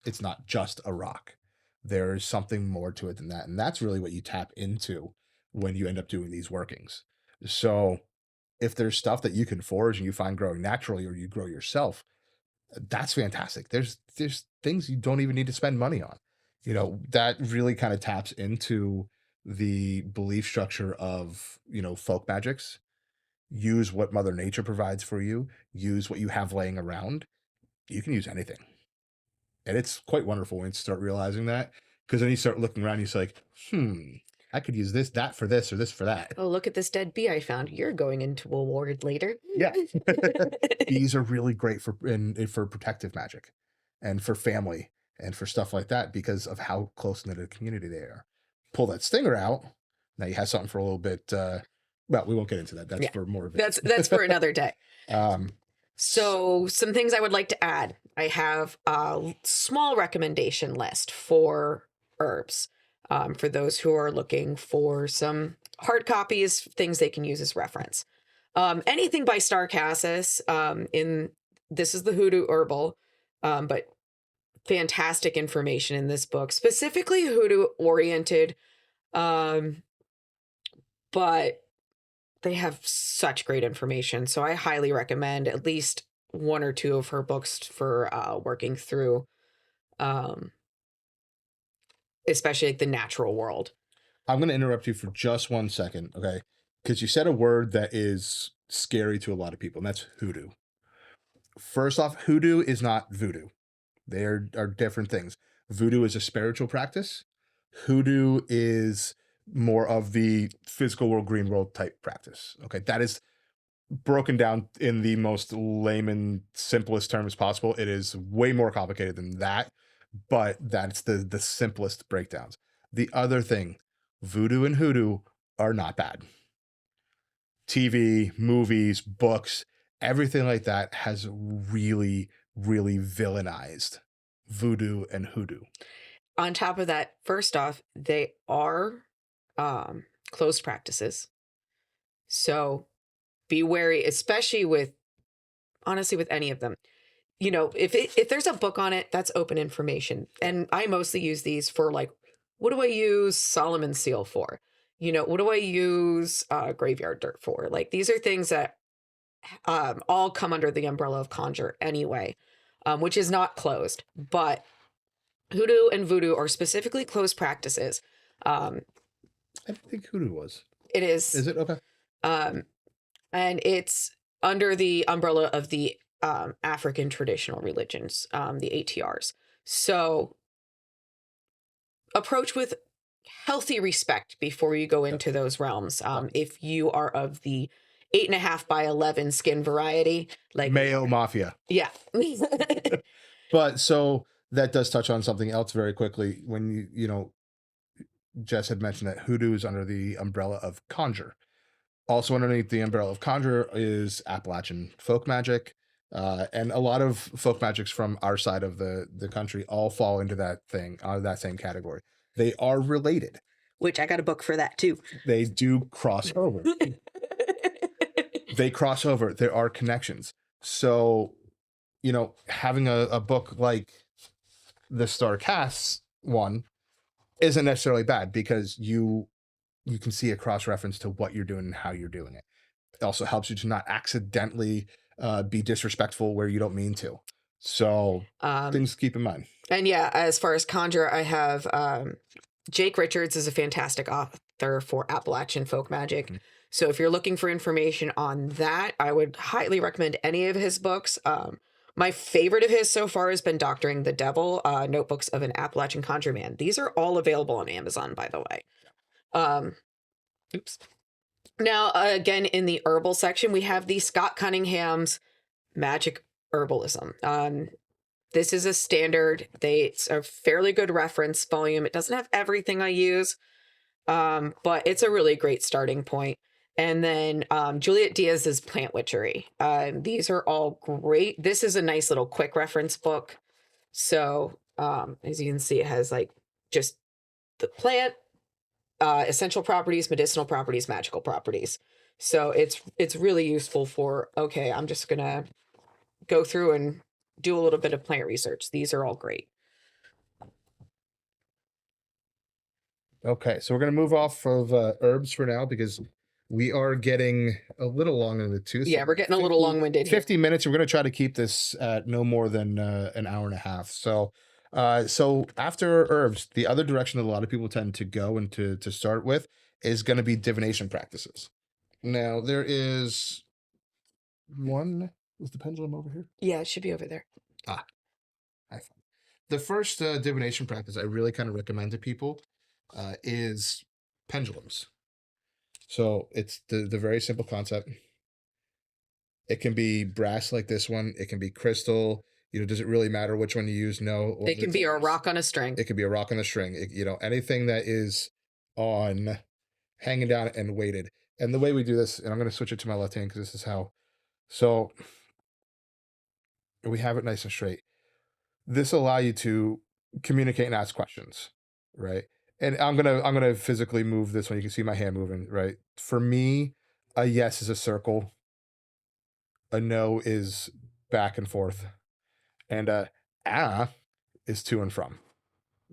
Speaker 2: It's not just a rock. There is something more to it than that. And that's really what you tap into when you end up doing these workings. So if there's stuff that you can forage and you find growing naturally, or you grow yourself, that's fantastic. There's things you don't even need to spend money on. That really kind of taps into the belief structure of, folk magics. Use what Mother Nature provides for you. Use what you have laying around. You can use anything. And it's quite wonderful when you start realizing that, because then you start looking around and you're like, I could use that for this, or this for that.
Speaker 3: Oh, look at this dead bee I found. You're going into a ward later.
Speaker 2: Yeah. Bees are really great for protective magic and for family and for stuff like that, because of how close knit a community they are. Pull that stinger out. Now you have something for a little bit. Well, we won't get into that. That's for more of it.
Speaker 3: That's for another day. So some things I would like to add. I have a small recommendation list for herbs. For those who are looking for some hard copies, things they can use as reference. Anything by Starcassus, this is the Hoodoo Herbal, but fantastic information in this book, specifically Hoodoo oriented. But they have such great information. So I highly recommend at least one or two of her books for working through, especially like the natural world.
Speaker 2: I'm going to interrupt you for just 1 second, okay? Because you said a word that is scary to a lot of people, and that's hoodoo. First off, hoodoo is not voodoo. They are different things. Voodoo is a spiritual practice. Hoodoo is more of the physical world, green world type practice. Okay, that is broken down in the most layman, simplest terms possible. It is way more complicated than that, but that's the simplest breakdowns. The other thing, voodoo and hoodoo are not bad. TV, movies, books, everything like that has really, really villainized voodoo and hoodoo.
Speaker 3: On top of that, first off, they are closed practices. So be wary, especially with any of them. If there's a book on it, that's open information. And I mostly use these for like, what do I use Solomon's seal for? What do I use graveyard dirt for? Like, these are things that all come under the umbrella of conjure anyway, which is not closed. But hoodoo and voodoo are specifically closed practices.
Speaker 2: I think hoodoo was.
Speaker 3: It is.
Speaker 2: Is it? Okay.
Speaker 3: And it's under the umbrella of the African traditional religions, the ATRs. So approach with healthy respect before you go into those realms. If you are of the 8.5 by 11 skin variety, like
Speaker 2: Mayo Mafia.
Speaker 3: Yeah.
Speaker 2: But so that does touch on something else very quickly. When Jess had mentioned that hoodoo is under the umbrella of conjure. Also underneath the umbrella of conjure is Appalachian folk magic. And a lot of folk magics from our side of the country all fall into that same category. They are related.
Speaker 3: Which I got a book for that too.
Speaker 2: They do cross over. They cross over. There are connections. So, having a book like the Starcast one isn't necessarily bad, because you can see a cross reference to what you're doing and how you're doing it. It also helps you to not accidentally be disrespectful where you don't mean to. So things to keep in mind.
Speaker 3: And yeah, as far as conjure, I have Jake Richards is a fantastic author for Appalachian folk magic. Mm-hmm. So if you're looking for information on that, I would highly recommend any of his books. My favorite of his so far has been Doctoring the Devil, Notebooks of an Appalachian Conjureman. These are all available on Amazon, by the way. Oops. Now, again, in the herbal section, we have the Scott Cunningham's Magic Herbalism. This is a standard. It's a fairly good reference volume. It doesn't have everything I use, but it's a really great starting point. And then Juliet Diaz's Plant Witchery. These are all great. This is a nice little quick reference book. So as you can see, it has like just the plant, essential properties, medicinal properties, magical properties. So it's really useful for, okay, I'm just going to go through and do a little bit of plant research. These are all great.
Speaker 2: Okay, so we're going to move off of herbs for now because we are getting a little long in the tooth.
Speaker 3: Yeah, we're getting a little long-winded
Speaker 2: 50 minutes. We're going to try to keep this at no more than an hour and a half. So after herbs, the other direction that a lot of people tend to go and to start with is going to be divination practices. Now, there is one. Is the pendulum over here?
Speaker 3: Yeah, it should be over there.
Speaker 2: I found it. The first divination practice I really kind of recommend to people is pendulums. So it's the very simple concept. It can be brass like this one. It can be crystal. Does it really matter which one you use? No.
Speaker 3: It can be a rock on a string.
Speaker 2: It could be a rock on a string. Anything that is on hanging down and weighted. And the way we do this, and I'm going to switch it to my left hand because this is how. So we have it nice and straight. This will allow you to communicate and ask questions, right? And I'm gonna physically move this one. You can see my hand moving, right? For me, a yes is a circle. A no is back and forth. And is to and from.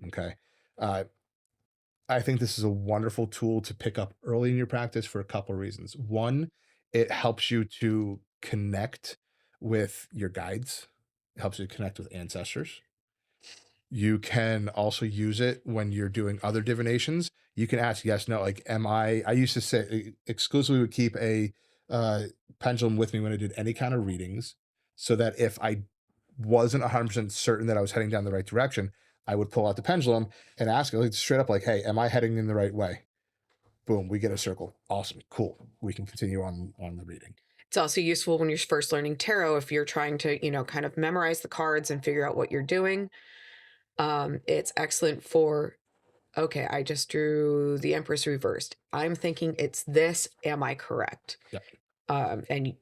Speaker 2: Okay. I think this is a wonderful tool to pick up early in your practice for a couple of reasons. One, it helps you to connect with your guides. It helps you connect with ancestors. You can also use it when you're doing other divinations. You can ask yes, no, like, I used to say exclusively would keep a pendulum with me when I did any kind of readings so that if I wasn't 100% certain that I was heading down the right direction, I would pull out the pendulum and ask it straight up like, hey, am I heading in the right way? Boom, we get a circle. Awesome, cool. We can continue on the reading.
Speaker 3: It's also useful when you're first learning tarot if you're trying to, kind of memorize the cards and figure out what you're doing. It's excellent for, okay, I just drew the Empress reversed. I'm thinking it's this. Am I correct?
Speaker 2: Yep.
Speaker 3: And,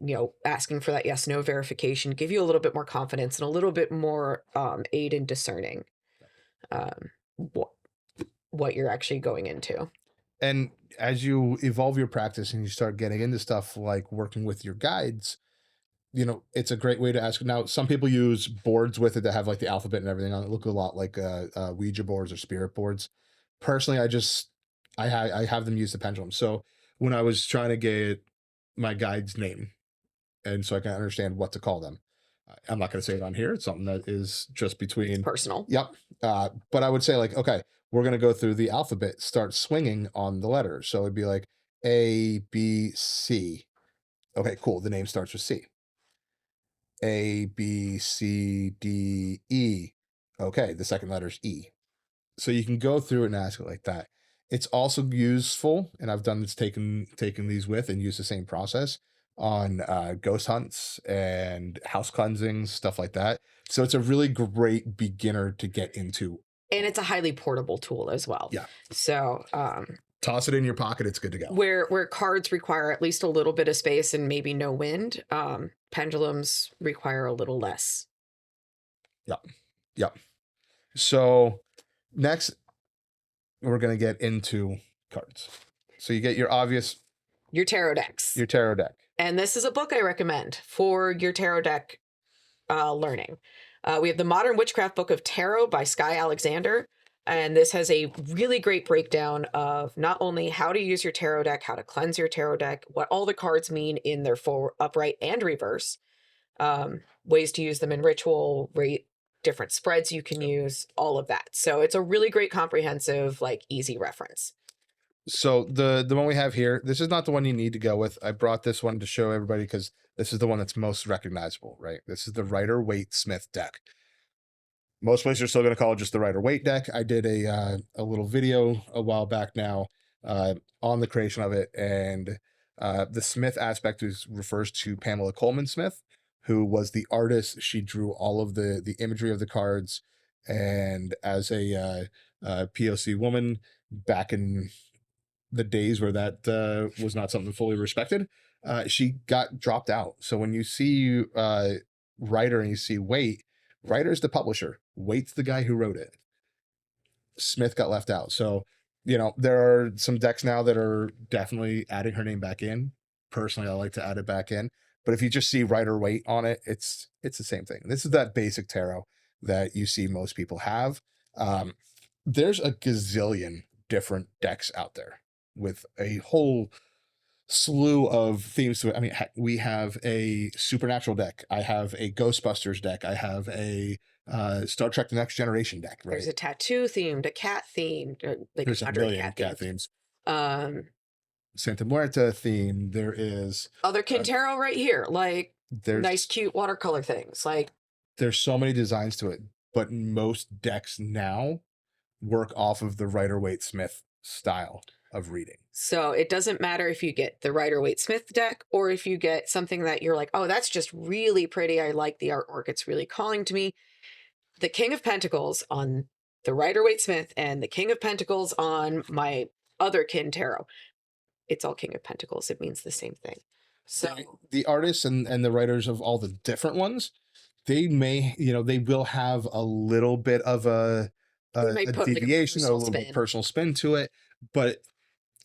Speaker 3: asking for that yes, no verification, give you a little bit more confidence and a little bit more aid in discerning what you're actually going into.
Speaker 2: And as you evolve your practice and you start getting into stuff like working with your guides, it's a great way to ask. Now, some people use boards with it that have like the alphabet and everything on it. Look a lot like Ouija boards or spirit boards. Personally, I have them use the pendulum. So when I was trying to get my guide's name, and so I can understand what to call them, I'm not going to say it on here. It's something that is just between.
Speaker 3: It's personal.
Speaker 2: Yep. But I would say like, okay, we're going to go through the alphabet, start swinging on the letters. So it'd be like A, B, C. Okay, cool. The name starts with C. A, B, C, D, E. Okay, the second letter is E. So you can go through it and ask it like that. It's also useful, and I've done this, taken these with and used the same process on ghost hunts and house cleansings, stuff like that. So it's a really great beginner to get into.
Speaker 3: And it's a highly portable tool as well.
Speaker 2: Yeah.
Speaker 3: So
Speaker 2: toss it in your pocket, it's good to go.
Speaker 3: Where cards require at least a little bit of space and maybe no wind, pendulums require a little less.
Speaker 2: Yep. So next, we're going to get into cards. So you get your
Speaker 3: tarot decks.
Speaker 2: Your tarot deck.
Speaker 3: And this is a book I recommend for your tarot deck learning. We have the Modern Witchcraft Book of Tarot by Skye Alexander. And this has a really great breakdown of not only how to use your tarot deck, how to cleanse your tarot deck, what all the cards mean in their full upright and reverse, ways to use them in ritual, different spreads you can use, all of that. So it's a really great, comprehensive, easy reference.
Speaker 2: So the one we have here, this is not the one you need to go with. I brought this one to show everybody because this is the one that's most recognizable, right? This is the Rider-Waite Smith deck. Most places are still going to call it just the Rider-Waite deck. I did a little video a while back now on the creation of it, and the Smith aspect refers to Pamela Coleman Smith, who was the artist. She drew all of the imagery of the cards, and as a POC woman back in the days where that was not something fully respected, she got dropped out. So when you see Writer and you see Waite, Writer's the publisher, Waite's the guy who wrote it. Smith got left out. So, there are some decks now that are definitely adding her name back in. Personally, I like to add it back in. But if you just see Rider-Waite on it, it's the same thing. This is that basic tarot that you see most people have. There's a gazillion different decks out there with a whole slew of themes to it. I mean, we have a supernatural deck. I have a Ghostbusters deck. I have a Star Trek: The Next Generation deck. Right?
Speaker 3: There's a tattoo themed, a cat themed, like
Speaker 2: There's a million cat themes. Santa Muerta theme. There is
Speaker 3: other Quintero right here, like
Speaker 2: there's
Speaker 3: nice, cute watercolor things. Like
Speaker 2: there's so many designs to it, but most decks now work off of the Rider-Waite Smith style of reading.
Speaker 3: So it doesn't matter if you get the Rider-Waite Smith deck or if you get something that you're like, oh, that's just really pretty. I like the artwork. It's really calling to me. The King of Pentacles on the Rider-Waite Smith and the King of Pentacles on my other Quintero. It's all King of Pentacles. It means the same thing. So
Speaker 2: the artists and the writers of all the different ones, they may, they will have a little bit of a deviation, or a little bit personal spin to it, but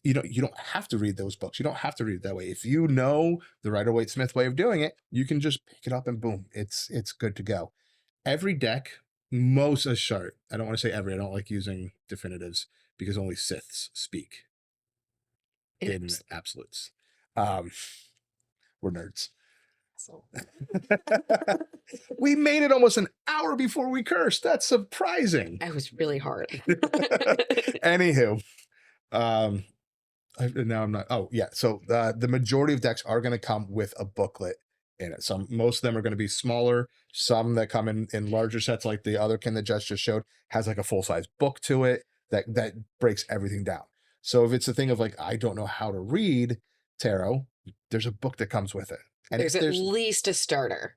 Speaker 2: you don't have to read those books. You don't have to read it that way. If you know the Rider-Waite Smith way of doing it, you can just pick it up and boom, it's good to go. Every deck, most a chart. I don't want to say every. I don't like using definitives because only Siths speak in absolutes. We're nerds.
Speaker 3: So.
Speaker 2: We made it almost an hour before we cursed. That's surprising.
Speaker 3: That was really hard.
Speaker 2: Anywho, now I'm not. Oh yeah. So the majority of decks are going to come with a booklet in it. Most of them are going to be smaller. Some that come in larger sets, like the other kin that Jess just showed, has like a full size book to it that breaks everything down. So if it's a thing of like, I don't know how to read tarot, there's a book that comes with it. And
Speaker 3: there's at least a starter.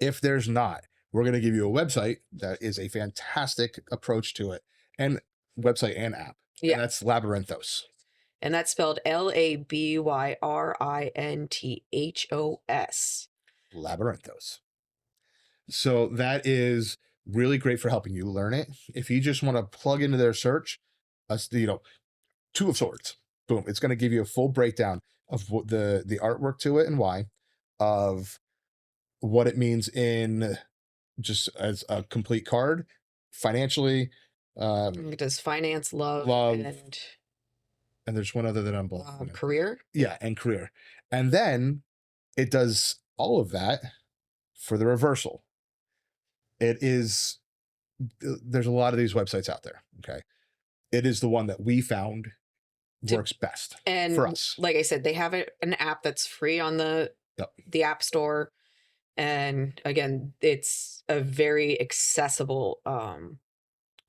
Speaker 2: If there's not, we're going to give you a website that is a fantastic approach to it, and website and app. Yeah. And that's Labyrinthos.
Speaker 3: And that's spelled Labyrinthos.
Speaker 2: Labyrinthos. So that is really great for helping you learn it. If you just want to plug into their search, Two of Swords, boom, it's going to give you a full breakdown of what the artwork to it and why, of what it means in just as a complete card, financially.
Speaker 3: It does finance, love,
Speaker 2: and there's one other that I'm blanking.
Speaker 3: Career.
Speaker 2: Yeah, and career. And then it does all of that for the reversal. There's a lot of these websites out there. Okay. It is the one that we found works best
Speaker 3: and
Speaker 2: for us.
Speaker 3: Like I said, they have an app that's free on the App Store. And again, it's a very accessible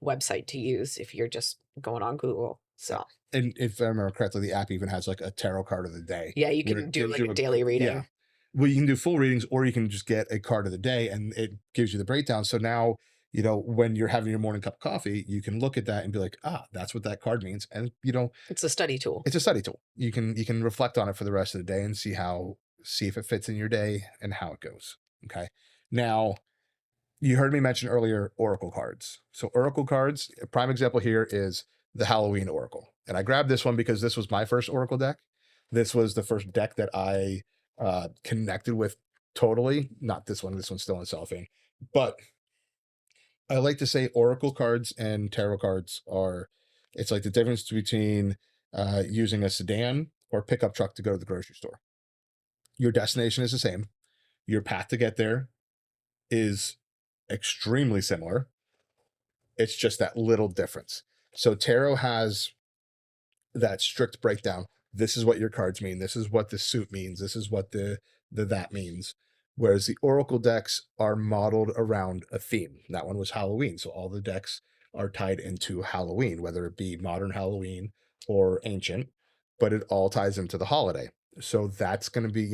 Speaker 3: website to use if you're just going on Google. So,
Speaker 2: and if I remember correctly, the app even has like a tarot card of the day.
Speaker 3: Yeah, you can do like a daily reading. Yeah.
Speaker 2: Well, you can do full readings, or you can just get a card of the day and it gives you the breakdown. So now, when you're having your morning cup of coffee, you can look at that and be like, that's what that card means. And,
Speaker 3: it's a study tool.
Speaker 2: It's a study tool. You can reflect on it for the rest of the day and see if it fits in your day and how it goes. Okay. Now, you heard me mention earlier Oracle cards. So Oracle cards, a prime example here is the Halloween Oracle. And I grabbed this one because this was my first Oracle deck. This was the first deck that I connected with totally. Not this one. This one's still in cellophane. But I like to say Oracle cards and tarot cards it's like the difference between using a sedan or pickup truck to go to the grocery store. Your destination is the same. Your path to get there is extremely similar. It's just that little difference. So tarot has that strict breakdown. This is what your cards mean. This is what the suit means. This is what the that means. Whereas the Oracle decks are modeled around a theme. That one was Halloween. So all the decks are tied into Halloween, whether it be modern Halloween or ancient, but it all ties into the holiday. So that's going to be,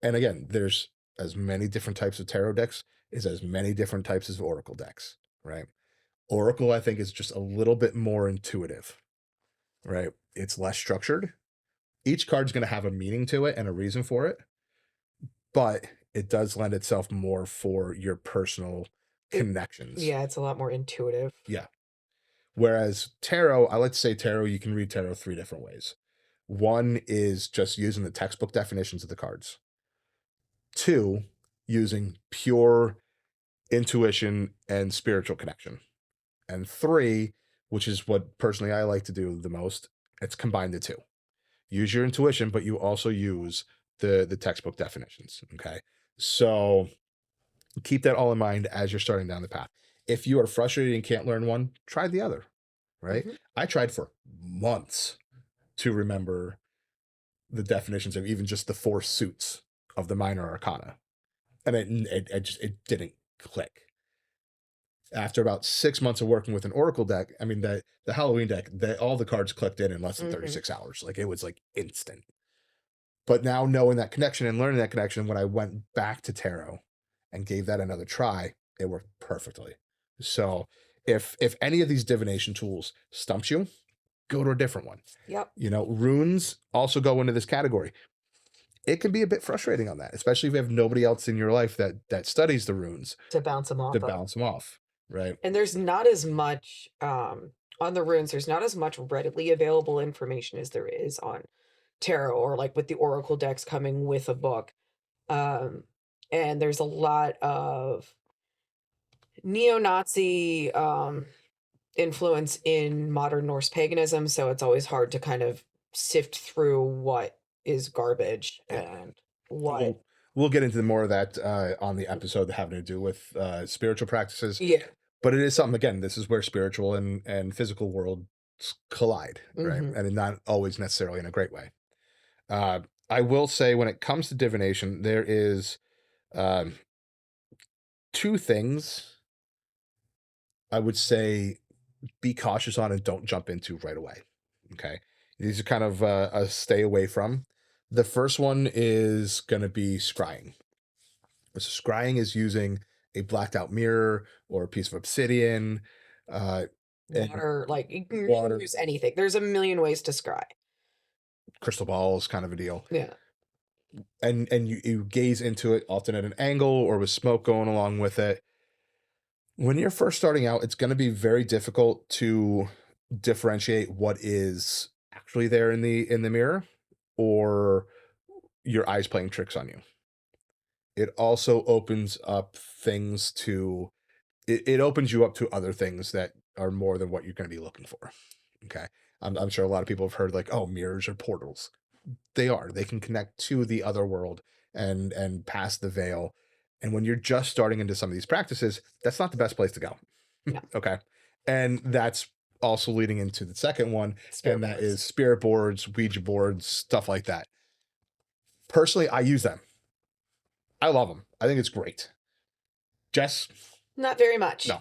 Speaker 2: and again, there's as many different types of tarot decks as many different types of Oracle decks, right? Oracle, I think, is just a little bit more intuitive, right? It's less structured. Each card's going to have a meaning to it and a reason for it, but it does lend itself more for your personal connections.
Speaker 3: Yeah, it's a lot more intuitive.
Speaker 2: Yeah. Whereas tarot, I like to say tarot, you can read tarot 3 different ways. One is just using the textbook definitions of the cards. 2, using pure intuition and spiritual connection. And 3, which is what personally I like to do the most, it's combine the 2. Use your intuition, but you also use the textbook definitions. Okay. So keep that all in mind as you're starting down the path. If you are frustrated and can't learn one, try the other. Right.
Speaker 3: Mhm.
Speaker 2: I tried for months to remember the definitions of even just the 4 suits of the minor arcana. And it didn't click. After about 6 months of working with an Oracle deck, I mean, the Halloween deck, all the cards clicked in less than 36 hours. Like, it was like instant. But now knowing that connection and learning that connection, when I went back to tarot and gave that another try, it worked perfectly. So if any of these divination tools stumps you, go to a different one.
Speaker 3: Yep.
Speaker 2: Runes also go into this category. It can be a bit frustrating on that, especially if you have nobody else in your life that studies the runes
Speaker 3: To bounce them off.
Speaker 2: Right?
Speaker 3: And there's not as much on the runes, there's not as much readily available information as there is on tarot, or like with the Oracle decks coming with a book. And there's a lot of neo-Nazi influence in modern Norse paganism, so it's always hard to kind of sift through what is garbage and what.
Speaker 2: We'll get into more of that on the episode having to do with spiritual practices.
Speaker 3: Yeah.
Speaker 2: But it is something, again, this is where spiritual and physical worlds collide, right?
Speaker 3: Mhm.
Speaker 2: And not always necessarily in a great way. I will say, when it comes to divination, there is 2 things I would say be cautious on and don't jump into right away. Okay. These are kind of a stay away from. The first one is going to be scrying. So scrying is using a blacked out mirror or a piece of obsidian.
Speaker 3: Water, like you can
Speaker 2: water.
Speaker 3: use anything. There's a million ways to scry.
Speaker 2: Crystal balls, kind of a deal.
Speaker 3: Yeah.
Speaker 2: And you gaze into it often at an angle or with smoke going along with it. When you're first starting out, it's going to be very difficult to differentiate what is actually there in the mirror or your eyes playing tricks on you. It also opens up things to it opens you up to other things that are more than what you're going to be looking for. Okay. I'm sure a lot of people have heard, like, oh, mirrors are portals. They are. They can connect to the other world and pass the veil. And when you're just starting into some of these practices, that's not the best place to go.
Speaker 3: No.
Speaker 2: Okay. And that's also leading into the second one,
Speaker 3: Spirit
Speaker 2: that
Speaker 3: boards.
Speaker 2: is spirit boards, Ouija boards, stuff like that. Personally, I use them. I love them. I think it's great. Jess?
Speaker 3: Not very much.
Speaker 2: No.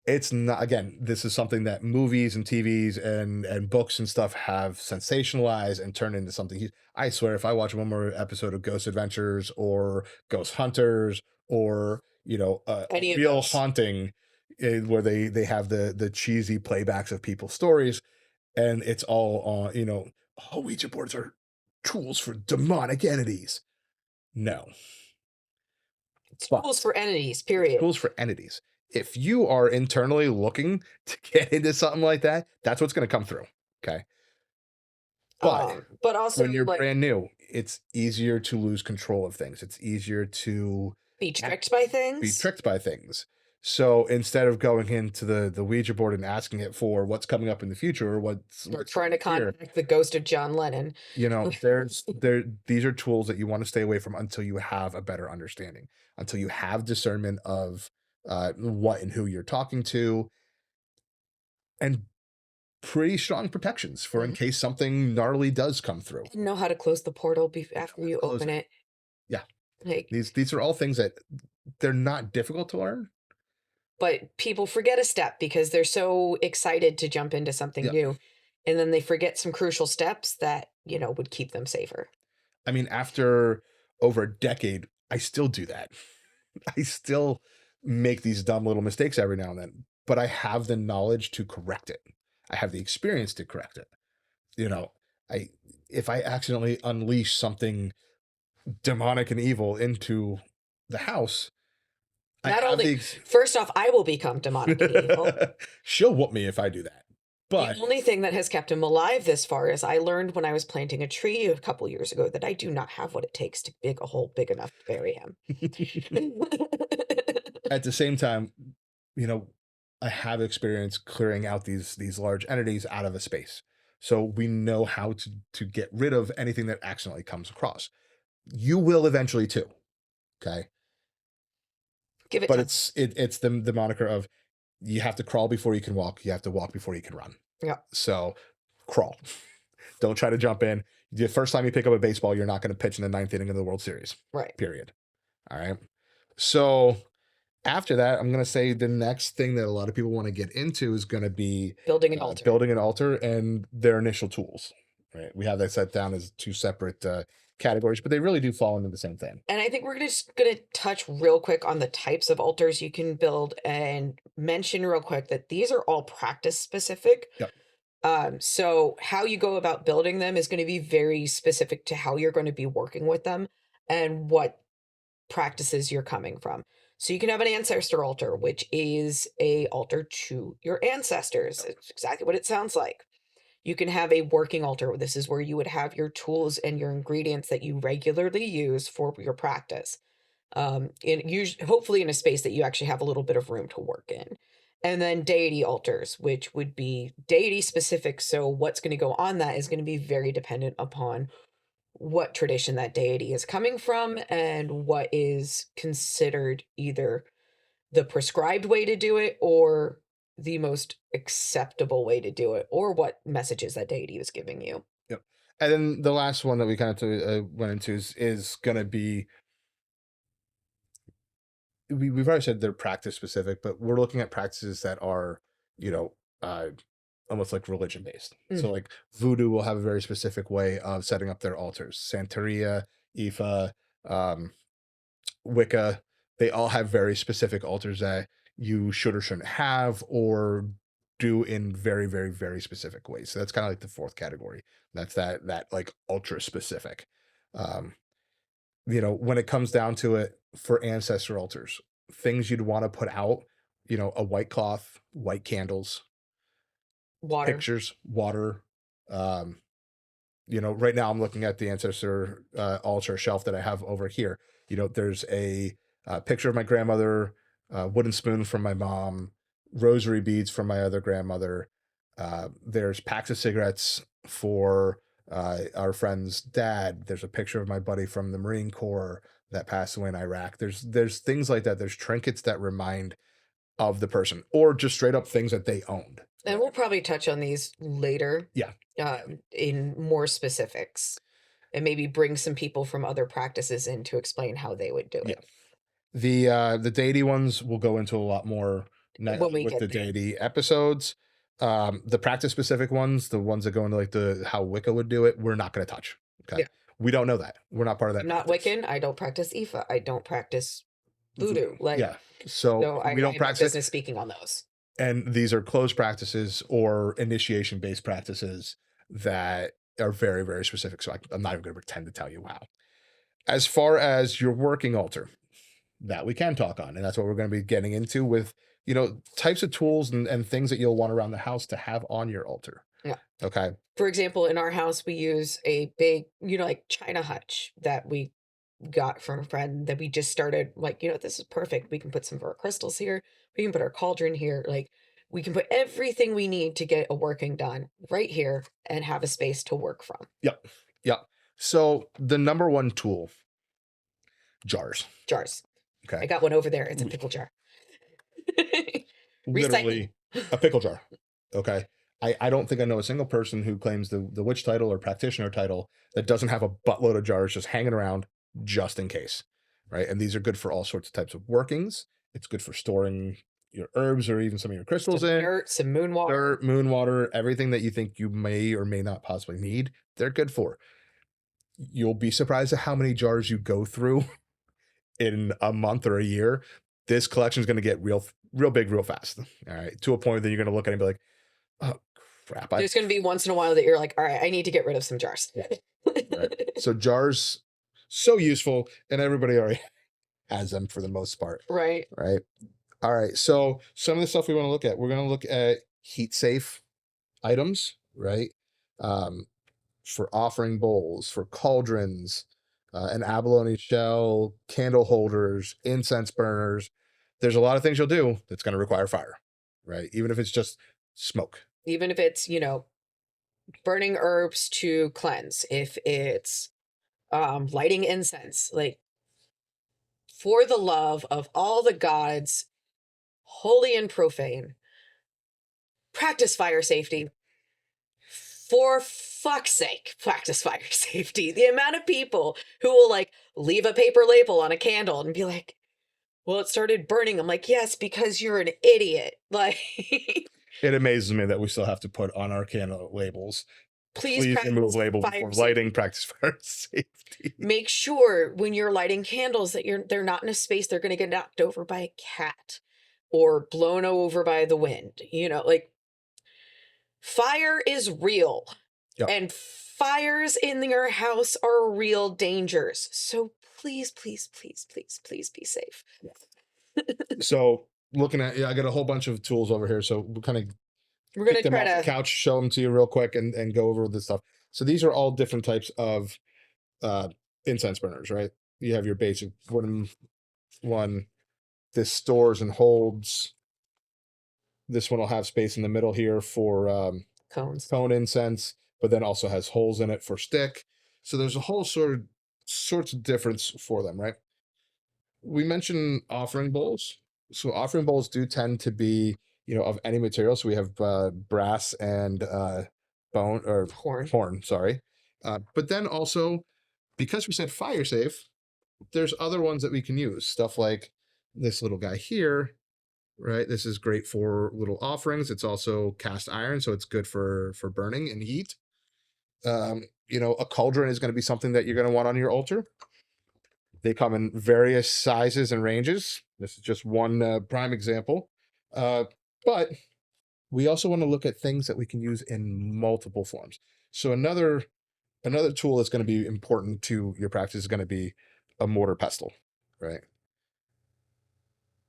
Speaker 2: It's not, again, this is something that movies and TVs and books and stuff have sensationalized and turned into something. I swear, if I watch one more episode of Ghost Adventures or Ghost Hunters or,
Speaker 3: Any of
Speaker 2: Real
Speaker 3: those.
Speaker 2: Haunting, where they have the cheesy playbacks of people's stories, and it's all on, Ouija boards are tools for demonic entities. No.
Speaker 3: Tools for entities, period.
Speaker 2: Tools for entities. If you are internally looking to get into something like that, that's what's going to come through. Okay.
Speaker 3: But also,
Speaker 2: when you're
Speaker 3: like,
Speaker 2: brand new, it's easier to lose control of things. It's easier to
Speaker 3: be tricked by things.
Speaker 2: Be tricked by things. So instead of going into the Ouija board and asking it for what's coming up in the future or what's
Speaker 3: trying to contact the ghost of John Lennon,
Speaker 2: these are tools that you want to stay away from until you have a better understanding, until you have discernment of what and who you're talking to. And pretty strong protections for in case something gnarly does come through.
Speaker 3: And know how to close the portal after you
Speaker 2: Close
Speaker 3: open it.
Speaker 2: Yeah.
Speaker 3: Like,
Speaker 2: These are all things that they're not difficult to learn.
Speaker 3: but people forget a step because they're so excited to jump into something
Speaker 2: Yeah.
Speaker 3: new. And then they forget some crucial steps that, would keep them safer.
Speaker 2: I mean, after over a decade, I still do that. I still make these dumb little mistakes every now and then, but I have the knowledge to correct it. I have the experience to correct it. If I accidentally unleash something demonic and evil into the house,
Speaker 3: Not only, first off, I will become demonic and evil.
Speaker 2: She'll whoop me if I do that. But
Speaker 3: the only thing that has kept him alive this far is I learned when I was planting a tree a couple years ago that I do not have what it takes to dig a hole big enough to bury him.
Speaker 2: At the same time, I have experience clearing out these large entities out of a space. So we know how to get rid of anything that accidentally comes across. You will eventually too. Okay.
Speaker 3: Give it
Speaker 2: But
Speaker 3: time.
Speaker 2: it's the moniker of you have to crawl before you can walk. You have to walk before you can run.
Speaker 3: Yeah.
Speaker 2: So crawl. Don't try to jump in. The first time you pick up a baseball, you're not going to pitch in the 9th inning of the World Series.
Speaker 3: Right.
Speaker 2: Period. All right. So after that, I'm going to say the next thing that a lot of people want to get into is going to be
Speaker 3: building an altar.
Speaker 2: Building an altar and their initial tools. Right. We have that set down as two separate categories, but they really do fall into the same thing.
Speaker 3: And I think we're just going to touch real quick on the types of altars you can build and mention real quick that these are all practice specific.
Speaker 2: Yep.
Speaker 3: So how you go about building them is going to be very specific to how you're going to be working with them and what practices you're coming from. So you can have an ancestor altar, which is a altar to your ancestors. It's exactly what it sounds like. You can have a working altar. This is where you would have your tools and your ingredients that you regularly use for your practice. Hopefully in a space that you actually have a little bit of room to work in. And then deity altars, which would be deity specific. So what's going to go on that is going to be very dependent upon what tradition that deity is coming from and what is considered either the prescribed way to do it or the most acceptable way to do it, or what messages that deity was giving you.
Speaker 2: Yep. And then the last one that we kind of went into is going to be, we've already said they're practice specific, but we're looking at practices that are, almost like religion based. So like voodoo will have a very specific way of setting up their altars. Santeria, Ifa, Wicca, they all have very specific altars that you should or shouldn't have or do in very, very, very specific ways. So that's kind of like the fourth category. That's that like ultra specific. When it comes down to it, for ancestor altars, things you'd want to put out, a white cloth, white candles,
Speaker 3: water,
Speaker 2: pictures, water. Right now I'm looking at the ancestor altar shelf that I have over here. There's a picture of my grandmother, wooden spoon from my mom, rosary beads from my other grandmother. There's packs of cigarettes for our friend's dad. There's a picture of my buddy from the Marine Corps that passed away in Iraq. There's things like that. There's trinkets that remind of the person, or just straight up things that they owned.
Speaker 3: And we'll probably touch on these later.
Speaker 2: Yeah.
Speaker 3: In more specifics, and maybe bring some people from other practices in to explain how they would do it.
Speaker 2: Yeah. The deity ones we'll go into a lot more with the deity episodes. The practice specific ones, the ones that go into like how Wicca would do it, we're not going to touch. Okay. Yeah. We don't know that. We're not part of that.
Speaker 3: I'm not Wiccan. I don't practice Ifa. I don't practice voodoo.
Speaker 2: So we don't practice
Speaker 3: business speaking on those.
Speaker 2: And these are closed practices or initiation based practices that are very, very specific. So I'm not even going to pretend to tell you how. As far as your working altar, that we can talk on. And that's what we're going to be getting into with, types of tools and things that you'll want around the house to have on your altar.
Speaker 3: Yeah.
Speaker 2: Okay.
Speaker 3: For example, in our house, we use a big, like China hutch that we got from a friend that we just started this is perfect. We can put some of our crystals here. We can put our cauldron here. Like we can put everything we need to get a working done right here and have a space to work from.
Speaker 2: Yep. So the number one tool, jars. Okay.
Speaker 3: I got one over there. It's a pickle jar.
Speaker 2: Literally a pickle jar. Okay. I don't think I know a single person who claims the witch title or practitioner title that doesn't have a buttload of jars just hanging around just in case, right? And these are good for all sorts of types of workings. It's good for storing your herbs or even some of your crystals
Speaker 3: Some
Speaker 2: in.
Speaker 3: dirt, some moon water.
Speaker 2: Dirt, moon water, everything that you think you may or may not possibly need, they're good for. You'll be surprised at how many jars you go through in a month or a year. This collection is going to get real big real fast. All right, to a point that you're going to look at it and be like, oh crap,
Speaker 3: There's going to be once in a while that you're like, all right, I need to get rid of some jars.
Speaker 2: Right. So jars, so useful, and everybody already has them for the most part.
Speaker 3: Right.
Speaker 2: Right. All right. So some of the stuff we want to look at, we're going to look at heat safe items, right? For offering bowls, for cauldrons, an abalone shell, candle holders, incense burners. There's a lot of things you'll do that's going to require fire, right? Even if it's just smoke.
Speaker 3: Even if it's, burning herbs to cleanse, if it's lighting incense, like, for the love of all the gods, holy and profane, practice fire safety. For fuck's sake, practice fire safety. The amount of people who will leave a paper label on a candle and be like, well, it started burning. I'm like, yes, because you're an idiot. Like,
Speaker 2: it amazes me that we still have to put on our candle labels. Please remove label before lighting, practice fire safety.
Speaker 3: Make sure when you're lighting candles that they're not in a space they're going to get knocked over by a cat or blown over by the wind. Fire is real. Yep. And fires in your house are real dangers. So please, please, please, please, please be safe.
Speaker 2: So looking at, I got a whole bunch of tools over here. So we're going to try off the couch, show them to you real quick and go over this stuff. So these are all different types of incense burners, right? You have your basic wooden one. This stores and holds. This one will have space in the middle here for cone incense, but then also has holes in it for stick. So there's a whole sorts of difference for them, right? We mentioned offering bowls. So offering bowls do tend to be, of any material. So we have brass and bone or horn, sorry. But then also, because we said fire safe, there's other ones that we can use. Stuff like this little guy here, right? This is great for little offerings. It's also cast iron, so it's good for burning and heat. A cauldron is going to be something that you're going to want on your altar. They come in various sizes and ranges. This is just one prime example. But we also want to look at things that we can use in multiple forms. So another tool that's going to be important to your practice is going to be a mortar pestle, right?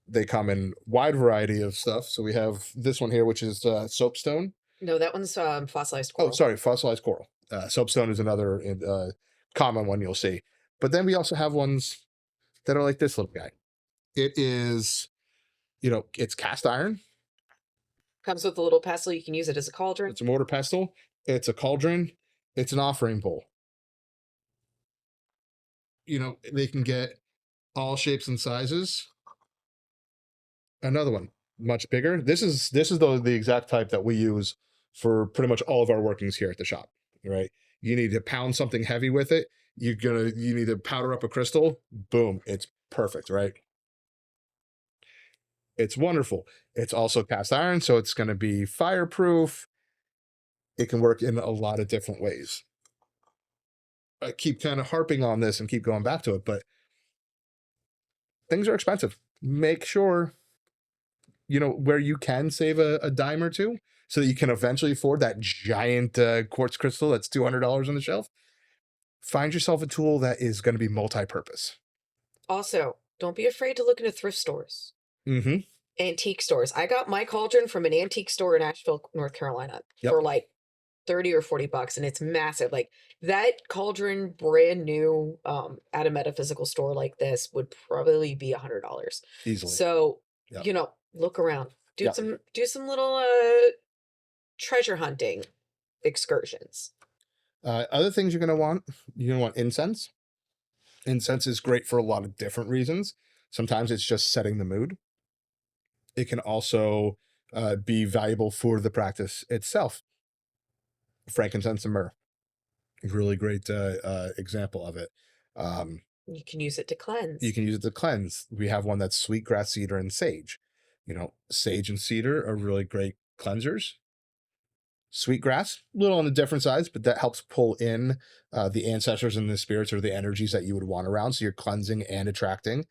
Speaker 2: They come in wide variety of stuff. So we have this one here, which is soapstone.
Speaker 3: No, that one's fossilized coral.
Speaker 2: Oh, sorry, fossilized coral. Soapstone is another common one you'll see. But then we also have ones that are like this little guy. It is, it's cast iron.
Speaker 3: Comes with a little pestle. You can use it as a cauldron.
Speaker 2: It's a mortar pestle. It's a cauldron. It's an offering bowl. They can get all shapes and sizes. Another one, much bigger. This is the exact type that we use for pretty much all of our workings here at the shop, right? You need to pound something heavy with it. You need to powder up a crystal. Boom, it's perfect, right? It's wonderful. It's also cast iron, so it's going to be fireproof. It can work in a lot of different ways. I keep kind of harping on this and keep going back to it, but things are expensive. Make sure, where you can save a dime or two so that you can eventually afford that giant quartz crystal that's $200 on the shelf. Find yourself a tool that is going to be multi-purpose.
Speaker 3: Also, don't be afraid to look into thrift stores.
Speaker 2: Mm-hmm.
Speaker 3: Antique stores. I got my cauldron from an antique store in Asheville, North Carolina for like $30 or $40, and it's massive. Like, that cauldron brand new at a metaphysical store like this would probably be $100
Speaker 2: easily.
Speaker 3: So look around, do some little treasure hunting excursions.
Speaker 2: Other things you're going to want incense. Incense is great for a lot of different reasons. Sometimes it's just setting the mood. It can also be valuable for the practice itself. Frankincense and myrrh, really great example of it.
Speaker 3: You can use it to cleanse.
Speaker 2: You can use it to cleanse. We have one that's sweetgrass, cedar, and sage. Sage and cedar are really great cleansers. Sweetgrass, a little on the different sides, but that helps pull in the ancestors and the spirits or the energies that you would want around. So you're cleansing and attracting.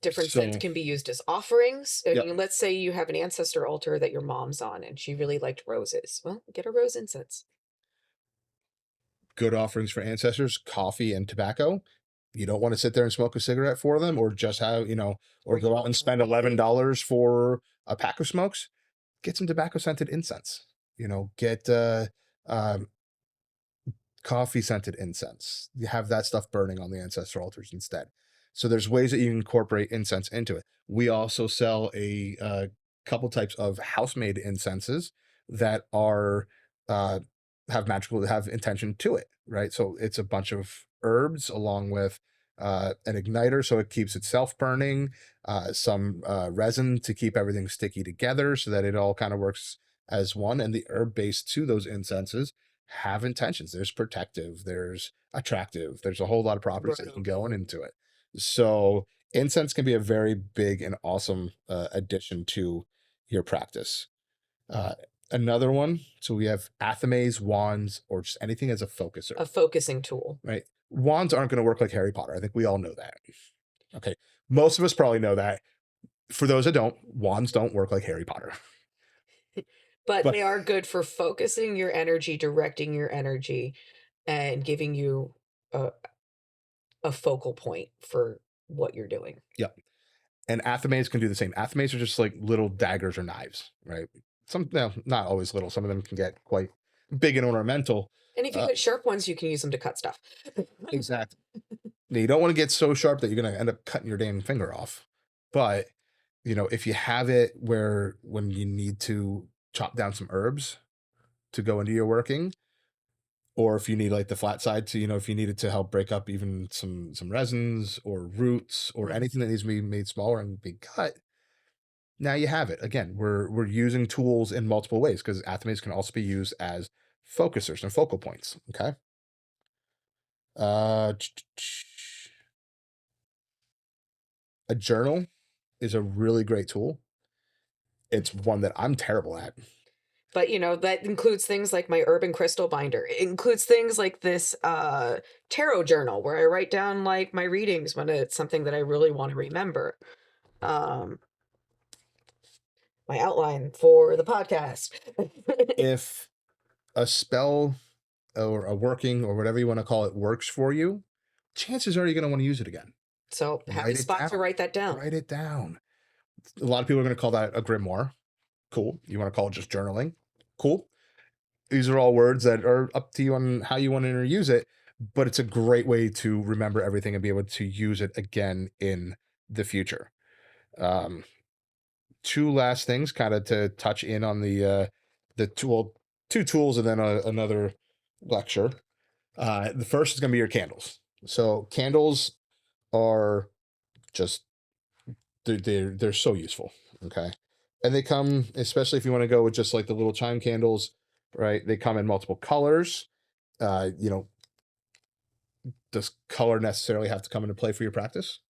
Speaker 3: Different scents can be used as offerings. I mean, let's say you have an ancestor altar that your mom's on and she really liked roses. Well, get a rose incense.
Speaker 2: Good offerings for ancestors, coffee and tobacco. You don't want to sit there and smoke a cigarette for them, or just have, or go out and spend $11 for a pack of smokes. Get some tobacco scented incense. Get coffee scented incense. You have that stuff burning on the ancestral altars instead. So there's ways that you can incorporate incense into it. We also sell a couple types of house-made incenses that are have intention to it, right? So it's a bunch of herbs along with an igniter, so it keeps itself burning, some resin to keep everything sticky together so that it all kind of works as one. And the herb base to those incenses have intentions. There's protective, there's attractive, there's a whole lot of properties that can go into it. So incense can be a very big and awesome addition to your practice. Another one, so we have athames, wands, or just anything as a focuser.
Speaker 3: A focusing tool.
Speaker 2: Right. Wands aren't going to work like Harry Potter. I think we all know that. Okay. Most of us probably know that. For those that don't, wands don't work like Harry Potter.
Speaker 3: But they are good for focusing your energy, directing your energy, and giving you a focal point for what you're doing.
Speaker 2: Yep. And athames can do the same. Athames are just like little daggers or knives, right? Not always little. Some of them can get quite big and ornamental.
Speaker 3: And if you get sharp ones, you can use them to cut stuff.
Speaker 2: Exactly. Now, you don't want to get so sharp that you're going to end up cutting your damn finger off. But, if you have it where when you need to chop down some herbs to go into your working, or if you need like the flat side to, if you need it to help break up even some resins or roots or anything that needs to be made smaller and be cut, now you have it. Again, we're using tools in multiple ways because athames can also be used as focusers and focal points. Okay. A journal is a really great tool. It's one that I'm terrible at.
Speaker 3: But, that includes things like my urban crystal binder. It includes things like this tarot journal where I write down like my readings when it's something that I really want to remember. My outline for the podcast.
Speaker 2: If a spell or a working or whatever you want to call it works for you, chances are you're going to want to use it again.
Speaker 3: So have a spot to write that down.
Speaker 2: Write it down. A lot of people are going to call that a grimoire. Cool. You want to call it just journaling? Cool. These are all words that are up to you on how you want to use it, but it's a great way to remember everything and be able to use it again in the future. Two last things kind of to touch in on the tool, two tools and then another lecture. The first is going to be your candles. So candles are just, they're so useful. Okay. And they come, especially if you want to go with just like the little chime candles, right? They come in multiple colors. Does color necessarily have to come into play for your practice?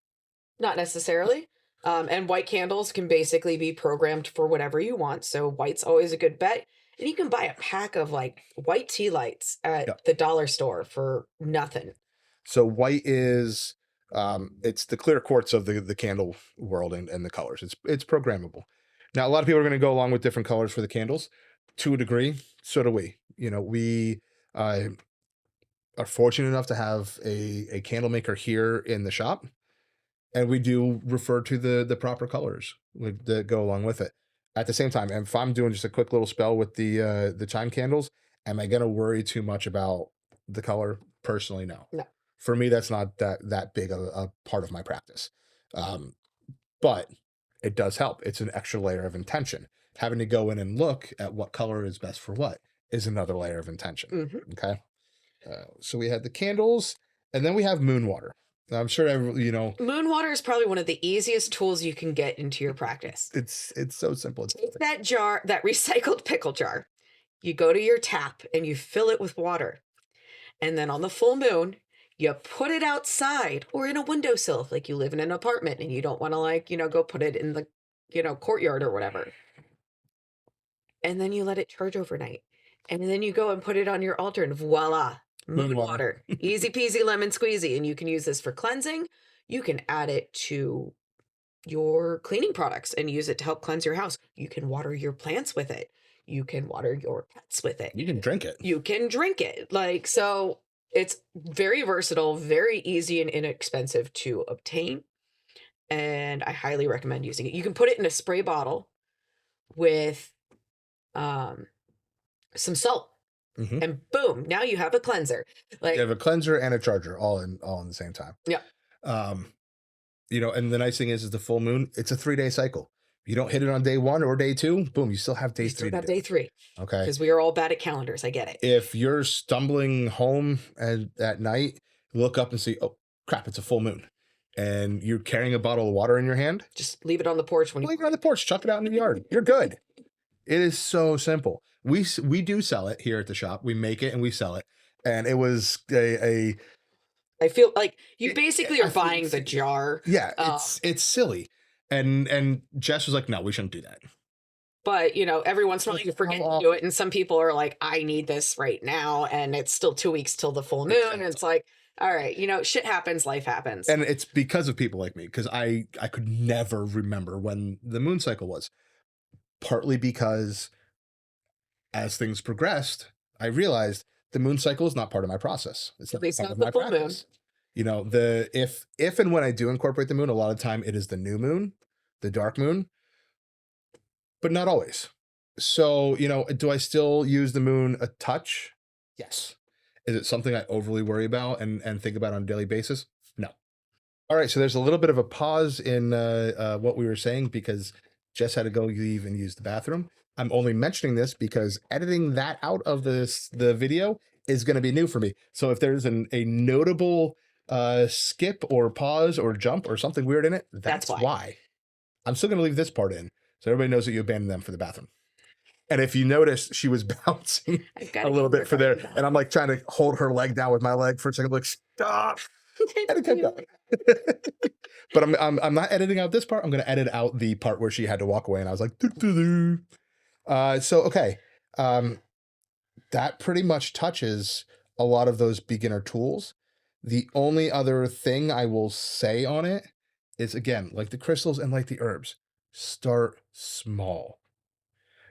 Speaker 3: Not necessarily. And white candles can basically be programmed for whatever you want. So white's always a good bet. And you can buy a pack of like white tea lights at the dollar store for nothing.
Speaker 2: So white is, it's the clear quartz of the candle world and the colors. It's programmable. Now, a lot of people are going to go along with different colors for the candles. To a degree, so do we. We are fortunate enough to have a candle maker here in the shop. And we do refer to the proper colors that go along with it. At the same time, and if I'm doing just a quick little spell with the chime candles, am I going to worry too much about the color? Personally, no. For me, that's not that big of a part of my practice. But it does help. It's an extra layer of intention. Having to go in and look at what color is best for what is another layer of intention.
Speaker 3: Mm-hmm.
Speaker 2: Okay. So we have the candles, and then we have moon water. I'm sure
Speaker 3: Moon water is probably one of the easiest tools you can get into your practice.
Speaker 2: it's so simple.
Speaker 3: Take that jar, that recycled pickle jar. You go to your tap and you fill it with water. And then on the full moon, you put it outside or in a windowsill if like you live in an apartment and you don't want to go put it in the, courtyard or whatever. And then you let it charge overnight. And then you go and put it on your altar and voila, moon water. Easy peasy lemon squeezy. And you can use this for cleansing. You can add it to your cleaning products and use it to help cleanse your house. You can water your plants with it. You can water your pets with it.
Speaker 2: You can drink it.
Speaker 3: You can drink it. So it's very versatile, very easy and inexpensive to obtain. And I highly recommend using it. You can put it in a spray bottle with some salt.
Speaker 2: Mm-hmm.
Speaker 3: And boom, now you have a cleanser.
Speaker 2: You have a cleanser and a charger all in the same time.
Speaker 3: Yeah.
Speaker 2: And the nice thing is the full moon, it's a 3-day cycle. You don't hit it on day 1 or day 2, boom, you still have day 3.
Speaker 3: Still got day 3.
Speaker 2: Okay.
Speaker 3: Because we are all bad at calendars. I get it.
Speaker 2: If you're stumbling home at night, look up and see, oh crap, it's a full moon. And you're carrying a bottle of water in your hand.
Speaker 3: Just leave it on the porch
Speaker 2: leave it on the porch, chuck it out in the yard. You're good. It is so simple. We do sell it here at the shop. We make it and we sell it. And it was I
Speaker 3: feel like you basically are buying the jar.
Speaker 2: Yeah, it's silly. And Jess was like, no, we shouldn't do that.
Speaker 3: But, every once in a while you forget to do it. And some people are like, I need this right now. And it's still 2 weeks till the full moon. Exactly. And it's like, all right, shit happens, life happens.
Speaker 2: And it's because of people like me, because I could never remember when the moon cycle was. Partly because as things progressed, I realized the moon cycle is not part of my process. It's not part of my practice. If and when I do incorporate the moon, a lot of the time it is the new moon, the dark moon, but not always. So, do I still use the moon a touch? Yes. Is it something I overly worry about and think about on a daily basis? No. All right. So there's a little bit of a pause in what we were saying because Jess had to go leave and use the bathroom. I'm only mentioning this because editing that out of the video is going to be new for me. So if there's a notable skip or pause or jump or something weird in it, that's why. I'm still going to leave this part in so everybody knows that you abandoned them for the bathroom. And if you notice, she was bouncing a little bit for there. And I'm like trying to hold her leg down with my leg for a second. Like, stop. And it kept going. But I'm not editing out this part. I'm going to edit out the part where she had to walk away. And I was like, doo-doo-doo. Okay. That pretty much touches a lot of those beginner tools. The only other thing I will say on it is, again, like the crystals and like the herbs, start small.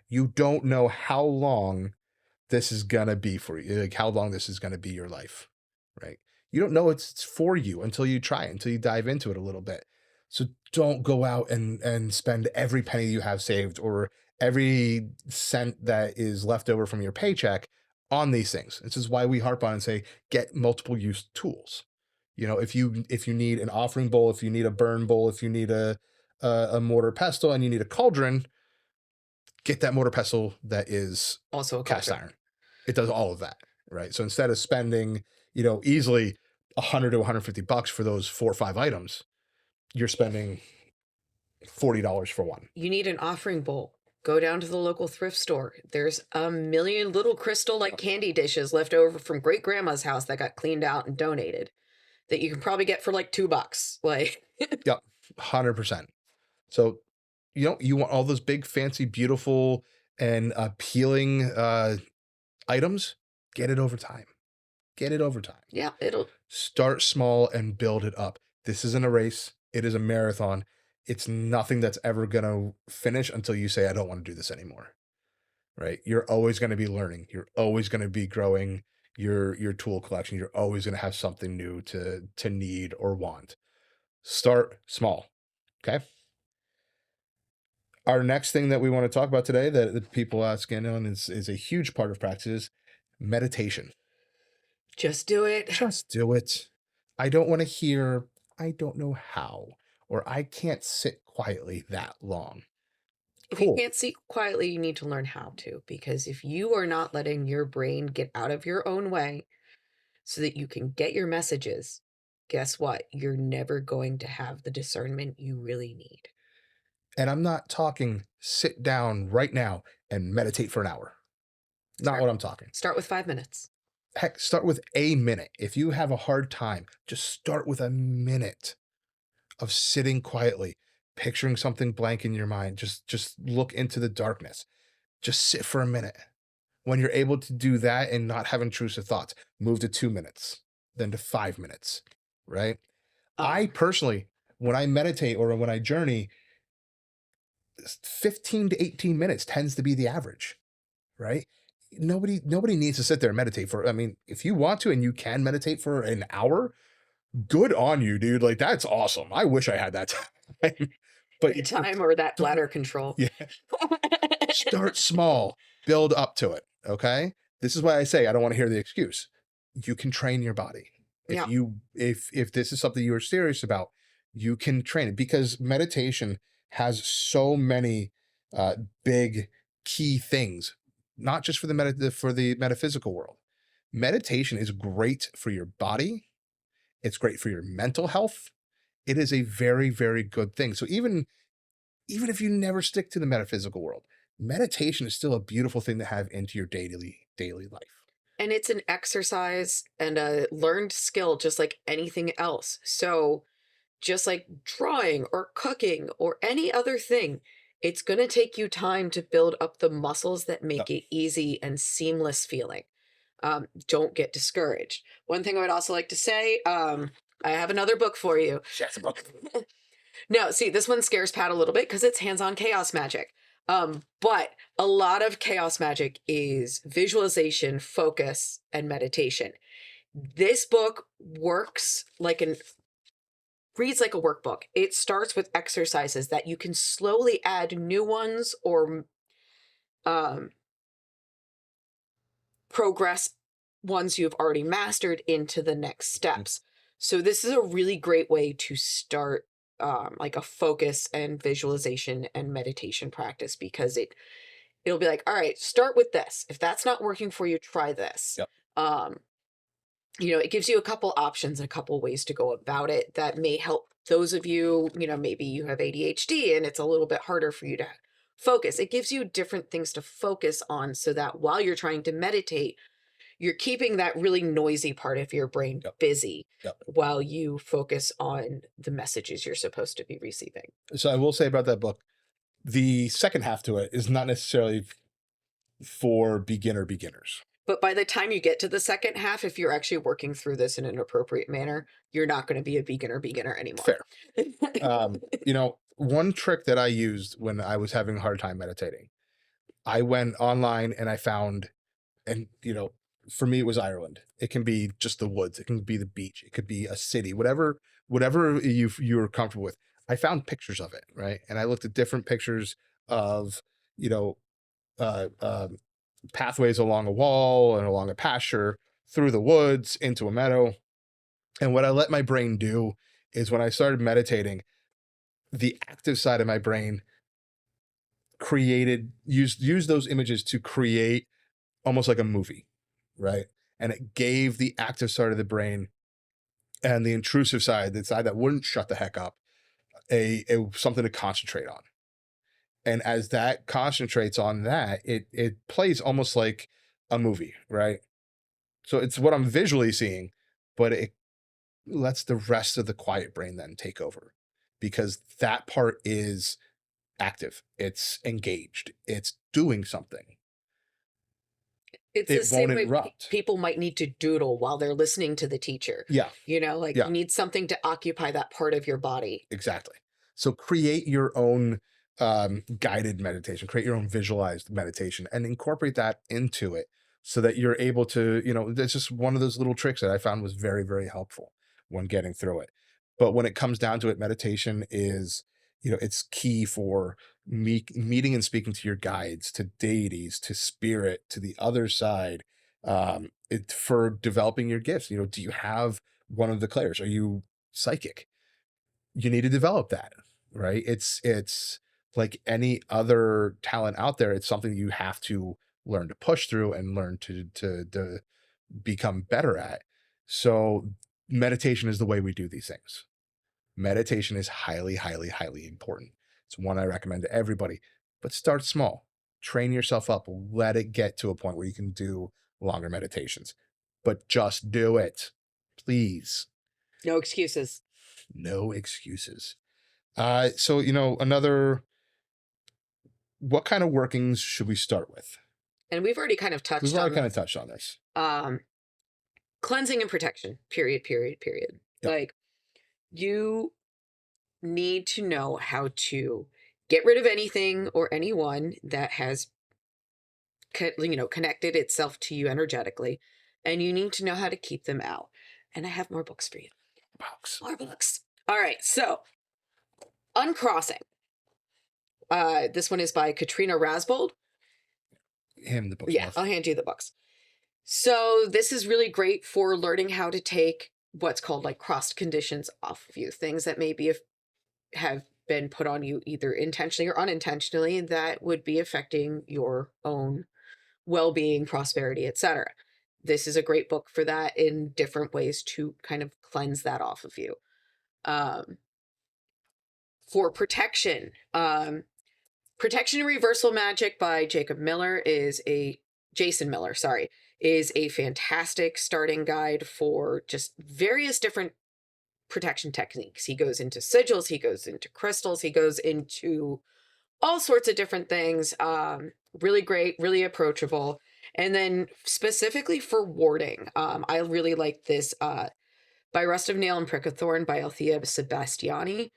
Speaker 2: You don't know how long this is going to be for you, like how long this is going to be your life, right? You don't know it's for you until you try it, until you dive into it a little bit. So don't go out and spend every penny you have saved or every cent that is left over from your paycheck on these things. This is why we harp on and say, get multiple use tools. If you need an offering bowl, if you need a burn bowl, if you need a mortar pestle and you need a cauldron, get that mortar pestle that is
Speaker 3: also a
Speaker 2: cast iron. It does all of that, right? So instead of spending, easily $100 to $150 for those 4 or 5 items, you're spending $40 for one.
Speaker 3: You need an offering bowl. Go down to the local thrift store. There's a million little crystal candy dishes left over from great grandma's house that got cleaned out and donated that you can probably get for $2.
Speaker 2: Yep, 100%. So, you want all those big, fancy, beautiful, and appealing items? Get it over time.
Speaker 3: Yeah, it'll
Speaker 2: start small and build it up. This isn't a race. It is a marathon. It's nothing that's ever going to finish until you say, I don't want to do this anymore, right? You're always going to be learning. You're always going to be growing your tool collection. You're always going to have something new to need or want. Start small, okay? Our next thing that we want to talk about today that people ask in on is a huge part of practice, meditation.
Speaker 3: Just do it.
Speaker 2: Just do it. I don't want to hear, I don't know how, or I can't sit quietly that long.
Speaker 3: If you can't sit quietly, you need to learn how to, because if you are not letting your brain get out of your own way so that you can get your messages, guess what? You're never going to have the discernment you really need.
Speaker 2: And I'm not talking sit down right now and meditate for an hour. Not what I'm talking.
Speaker 3: Start with 5 minutes.
Speaker 2: Heck, start with a minute. If you have a hard time, just start with a minute of sitting quietly, picturing something blank in your mind. Just look into the darkness. Just sit for a minute. When you're able to do that and not have intrusive thoughts, move to 2 minutes, then to 5 minutes, right? I personally, when I meditate or when I journey, 15 to 18 minutes tends to be the average, right? Nobody needs to sit there and meditate for, I mean, if you want to and you can meditate for an hour, good on you, dude. Like, that's awesome. I wish I had that time. But
Speaker 3: time or that bladder control.
Speaker 2: Yeah. Start small, build up to it. Okay. This is why I say I don't want to hear the excuse. You can train your body. If this is something you are serious about, you can train it, because meditation has so many big key things, not just for the metaphysical world. Meditation is great for your body. It's great for your mental health. It is a very, very good thing. So even if you never stick to the metaphysical world, meditation is still a beautiful thing to have into your daily life.
Speaker 3: And it's an exercise and a learned skill, just like anything else. So just like drawing or cooking or any other thing, it's going to take you time to build up the muscles that make it easy and seamless feeling. Don't get discouraged. One thing I would also like to say, I have another book for you.
Speaker 2: That's a book.
Speaker 3: No, see, this one scares Pat a little bit because it's hands-on chaos magic. But a lot of chaos magic is visualization, focus, and meditation. This book reads like a workbook. It starts with exercises that you can slowly add new ones or progress ones you've already mastered into the next steps. So this is a really great way to start like a focus and visualization and meditation practice, because it'll be like, all right, start with this. If that's not working for you, try this.
Speaker 2: Yep.
Speaker 3: It gives you a couple options and a couple ways to go about it that may help those of you, maybe you have ADHD and it's a little bit harder for you to focus. It gives you different things to focus on so that while you're trying to meditate, you're keeping that really noisy part of your brain busy while you focus on the messages you're supposed to be receiving.
Speaker 2: So I will say about that book, the second half to it is not necessarily for beginners. But
Speaker 3: by the time you get to the second half, if you're actually working through this in an appropriate manner, you're not going to be a beginner anymore.
Speaker 2: Fair. One trick that I used when I was having a hard time meditating, I went online and I found, and for me, it was Ireland. It can be just the woods. It can be the beach. It could be a city, whatever you're comfortable with. I found pictures of it, right? And I looked at different pictures of, pathways along a wall and along a pasture, through the woods, into a meadow. And what I let my brain do is, when I started meditating, the active side of my brain used those images to create almost like a movie. Right. And it gave the active side of the brain and the intrusive side, the side that wouldn't shut the heck up, a something to concentrate on. And as that concentrates on that, it plays almost like a movie, right? So it's what I'm visually seeing, but it lets the rest of the quiet brain then take over, because that part is active. It's engaged. It's doing something.
Speaker 3: It's the same way people might need to doodle while they're listening to the teacher.
Speaker 2: Yeah.
Speaker 3: You need something to occupy that part of your body.
Speaker 2: Exactly. So create your own guided meditation, create your own visualized meditation, and incorporate that into it so that you're able to, that's just one of those little tricks that I found was very, very helpful when getting through it. But when it comes down to it, meditation is, it's key for meeting and speaking to your guides, to deities, to spirit, to the other side, for developing your gifts. Do you have one of the clairs? Are you psychic? You need to develop that, right? It's like any other talent out there. It's something you have to learn to push through and learn to become better at. So meditation is the way we do these things. Meditation is highly, highly, highly important. It's one I recommend to everybody, but start small. Train yourself up. Let it get to a point where you can do longer meditations, but just do it. Please.
Speaker 3: No excuses.
Speaker 2: No excuses. So, what kind of workings should we start with?
Speaker 3: And we've already kind of touched
Speaker 2: We've already
Speaker 3: on
Speaker 2: kind of touched on this.
Speaker 3: Cleansing and protection, period.
Speaker 2: Yep.
Speaker 3: Like, you need to know how to get rid of anything or anyone that has, connected itself to you energetically, and you need to know how to keep them out. And I have more books for you. More books. All right, so Uncrossing. This one is by Katrina Rasbold.
Speaker 2: Hand the books.
Speaker 3: Yeah, I'll hand you the books. So this is really great for learning how to take what's called like crossed conditions off of you, things that maybe have been put on you either intentionally or unintentionally that would be affecting your own well-being, prosperity, etc. This is a great book for that in different ways to kind of cleanse that off of you. For protection, Protection and Reversal Magic by Jason Miller, is a fantastic starting guide for just various different protection techniques. He goes into sigils, he goes into crystals, he goes into all sorts of different things. Really great, really approachable. And then specifically for warding, I really like this by Rest of Nail and Prick of Thorn by Althea Sebastiani.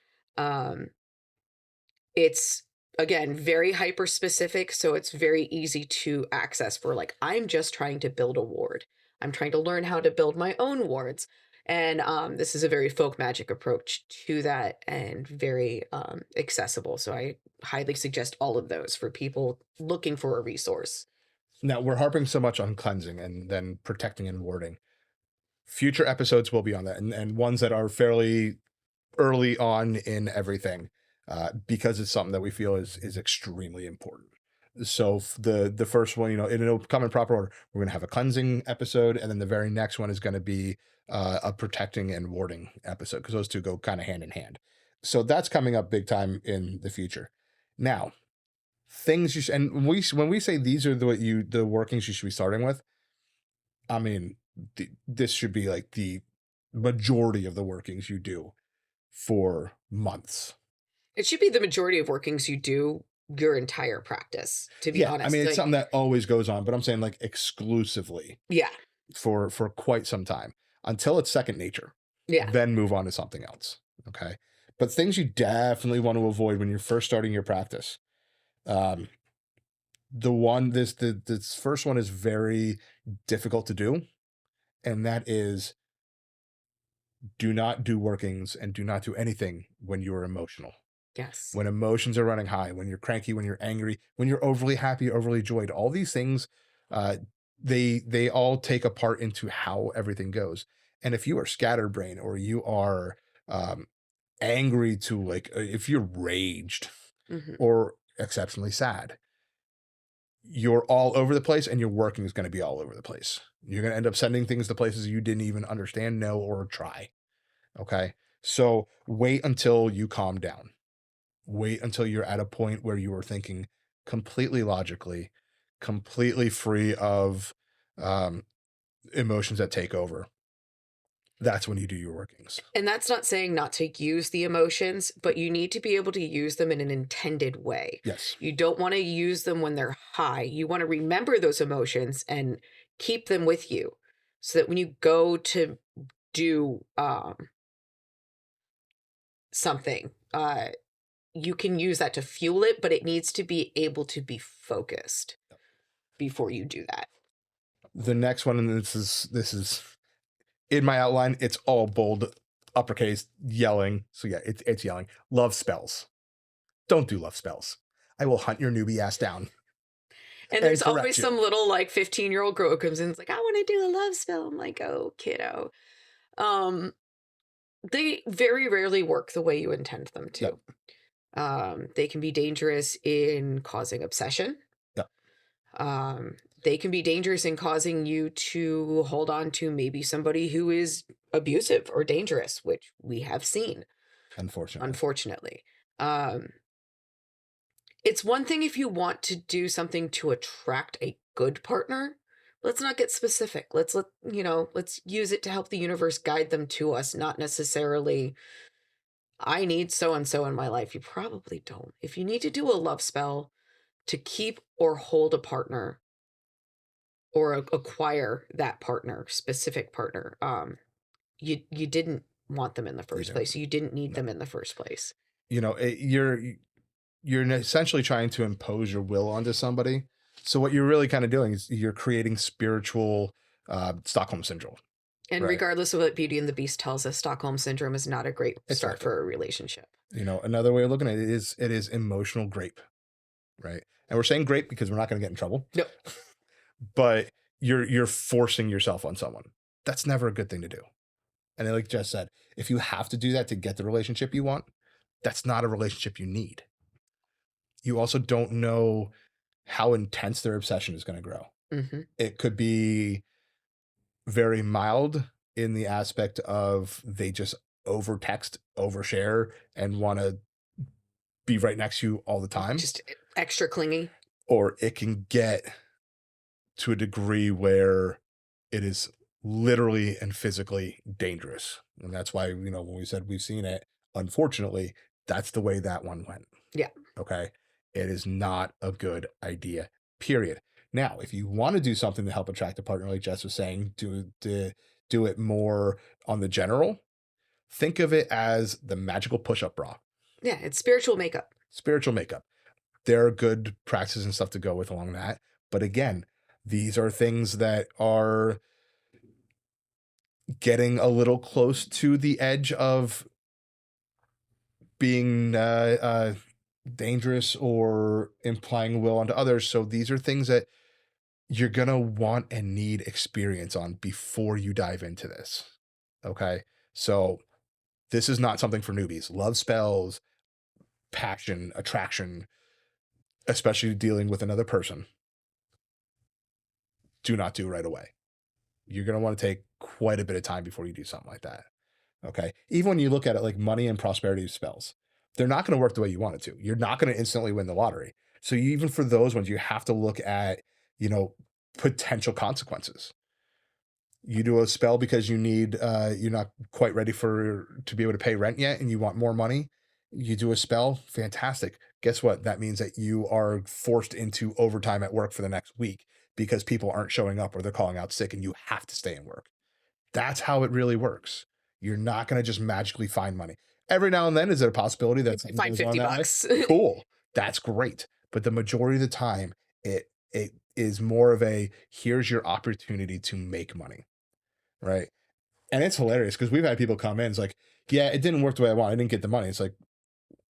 Speaker 3: It's, again, very hyper specific, so it's very easy to access for like, I'm just trying to build a ward. I'm trying to learn how to build my own wards. And this is a very folk magic approach to that and very accessible. So I highly suggest all of those for people looking for a resource.
Speaker 2: Now, we're harping so much on cleansing and then protecting and warding. Future episodes will be on that, and ones that are fairly early on in everything, because it's something that we feel is extremely important. So the first one, it'll come in proper order. We're going to have a cleansing episode, and then the very next one is going to be a protecting and warding episode, because those two go kind of hand in hand. So that's coming up big time in the future. Now, things you and when we say these are the workings you should be starting with, I mean, this should be like the majority of the workings you do for months.
Speaker 3: It should be the majority of workings you do your entire practice, to be honest.
Speaker 2: I mean, it's something that always goes on, but I'm saying like exclusively.
Speaker 3: Yeah.
Speaker 2: For quite some time until it's second nature.
Speaker 3: Yeah.
Speaker 2: Then move on to something else. Okay. But things you definitely want to avoid when you're first starting your practice. This first one is very difficult to do, and that is, do not do workings and do not do anything when you're emotional.
Speaker 3: Yes.
Speaker 2: When emotions are running high, when you're cranky, when you're angry, when you're overly happy, overly joyed, all these things, they all take a part into how everything goes. And if you are scatterbrained, or you are angry to, like, if you're raged or exceptionally sad, you're all over the place, and your working is going to be all over the place. You're going to end up sending things to places you didn't even understand, know, or try. Okay. So wait until you calm down. Wait until you're at a point where you are thinking completely logically, completely free of emotions that take over. That's when you do your workings.
Speaker 3: And that's not saying not to use the emotions, but you need to be able to use them in an intended way.
Speaker 2: Yes.
Speaker 3: You don't want to use them when they're high. You want to remember those emotions and keep them with you, so that when you go to do something, you can use that to fuel it, but it needs to be able to be focused before you do that.
Speaker 2: The next one, and this is in my outline, it's all bold, uppercase, yelling. So yeah, it's yelling. Love spells. Don't do love spells. I will hunt your newbie ass down.
Speaker 3: And there's always some little like 15-year-old girl who comes in and is like, I want to do a love spell. I'm like, oh, kiddo. They very rarely work the way you intend them to. Yep. They can be dangerous in causing obsession.
Speaker 2: Yep.
Speaker 3: They can be dangerous in causing you to hold on to maybe somebody who is abusive or dangerous, which we have seen,
Speaker 2: Unfortunately.
Speaker 3: It's one thing if you want to do something to attract a good partner. Let's not get specific. Let's use it to help the universe guide them to us, not necessarily, I need so and so in my life. You probably don't. If you need to do a love spell to keep or hold a partner or acquire that partner, specific partner, you didn't want them in the first place. You didn't need them in the first place.
Speaker 2: You're essentially trying to impose your will onto somebody. So what you're really kind of doing is you're creating spiritual Stockholm syndrome.
Speaker 3: And regardless of what Beauty and the Beast tells us, Stockholm syndrome is not a great start for a relationship.
Speaker 2: Another way of looking at it is emotional grape, right? And we're saying grape because we're not going to get in trouble.
Speaker 3: Nope.
Speaker 2: But you're forcing yourself on someone. That's never a good thing to do. And like Jess said, if you have to do that to get the relationship you want, that's not a relationship you need. You also don't know how intense their obsession is going to grow.
Speaker 3: Mm-hmm.
Speaker 2: It could be very mild in the aspect of they just over text, overshare, and want to be right next to you all the time.
Speaker 3: Just extra clingy.
Speaker 2: Or it can get to a degree where it is literally and physically dangerous. And that's why, when we said we've seen it, unfortunately, that's the way that one went.
Speaker 3: Yeah.
Speaker 2: Okay. It is not a good idea, period. Now, if you want to do something to help attract a partner, like Jess was saying, do it more on the general. Think of it as the magical push-up bra.
Speaker 3: Yeah, it's spiritual makeup.
Speaker 2: Spiritual makeup. There are good practices and stuff to go with along that. But again, these are things that are getting a little close to the edge of being dangerous or implying will onto others. So these are things that you're going to want and need experience on before you dive into this. Okay. So this is not something for newbies. Love spells, passion, attraction, especially dealing with another person, do not do right away. You're going to want to take quite a bit of time before you do something like that. Okay. Even when you look at it like money and prosperity spells, they're not going to work the way you want it to. You're not going to instantly win the lottery. So even for those ones, you have to look at, potential consequences. You do a spell because you need, you're not quite ready to be able to pay rent yet and you want more money. You do a spell, fantastic. Guess what? That means that you are forced into overtime at work for the next week because people aren't showing up or they're calling out sick and you have to stay in work. That's how it really works. You're not going to just magically find money. Every now and then, is it a possibility that
Speaker 3: you find $50?
Speaker 2: Cool. That's great. But the majority of the time, it is more of a, here's your opportunity to make money. Right. And it's hilarious because we've had people come in. It's like, yeah, it didn't work the way I want. I didn't get the money. It's like,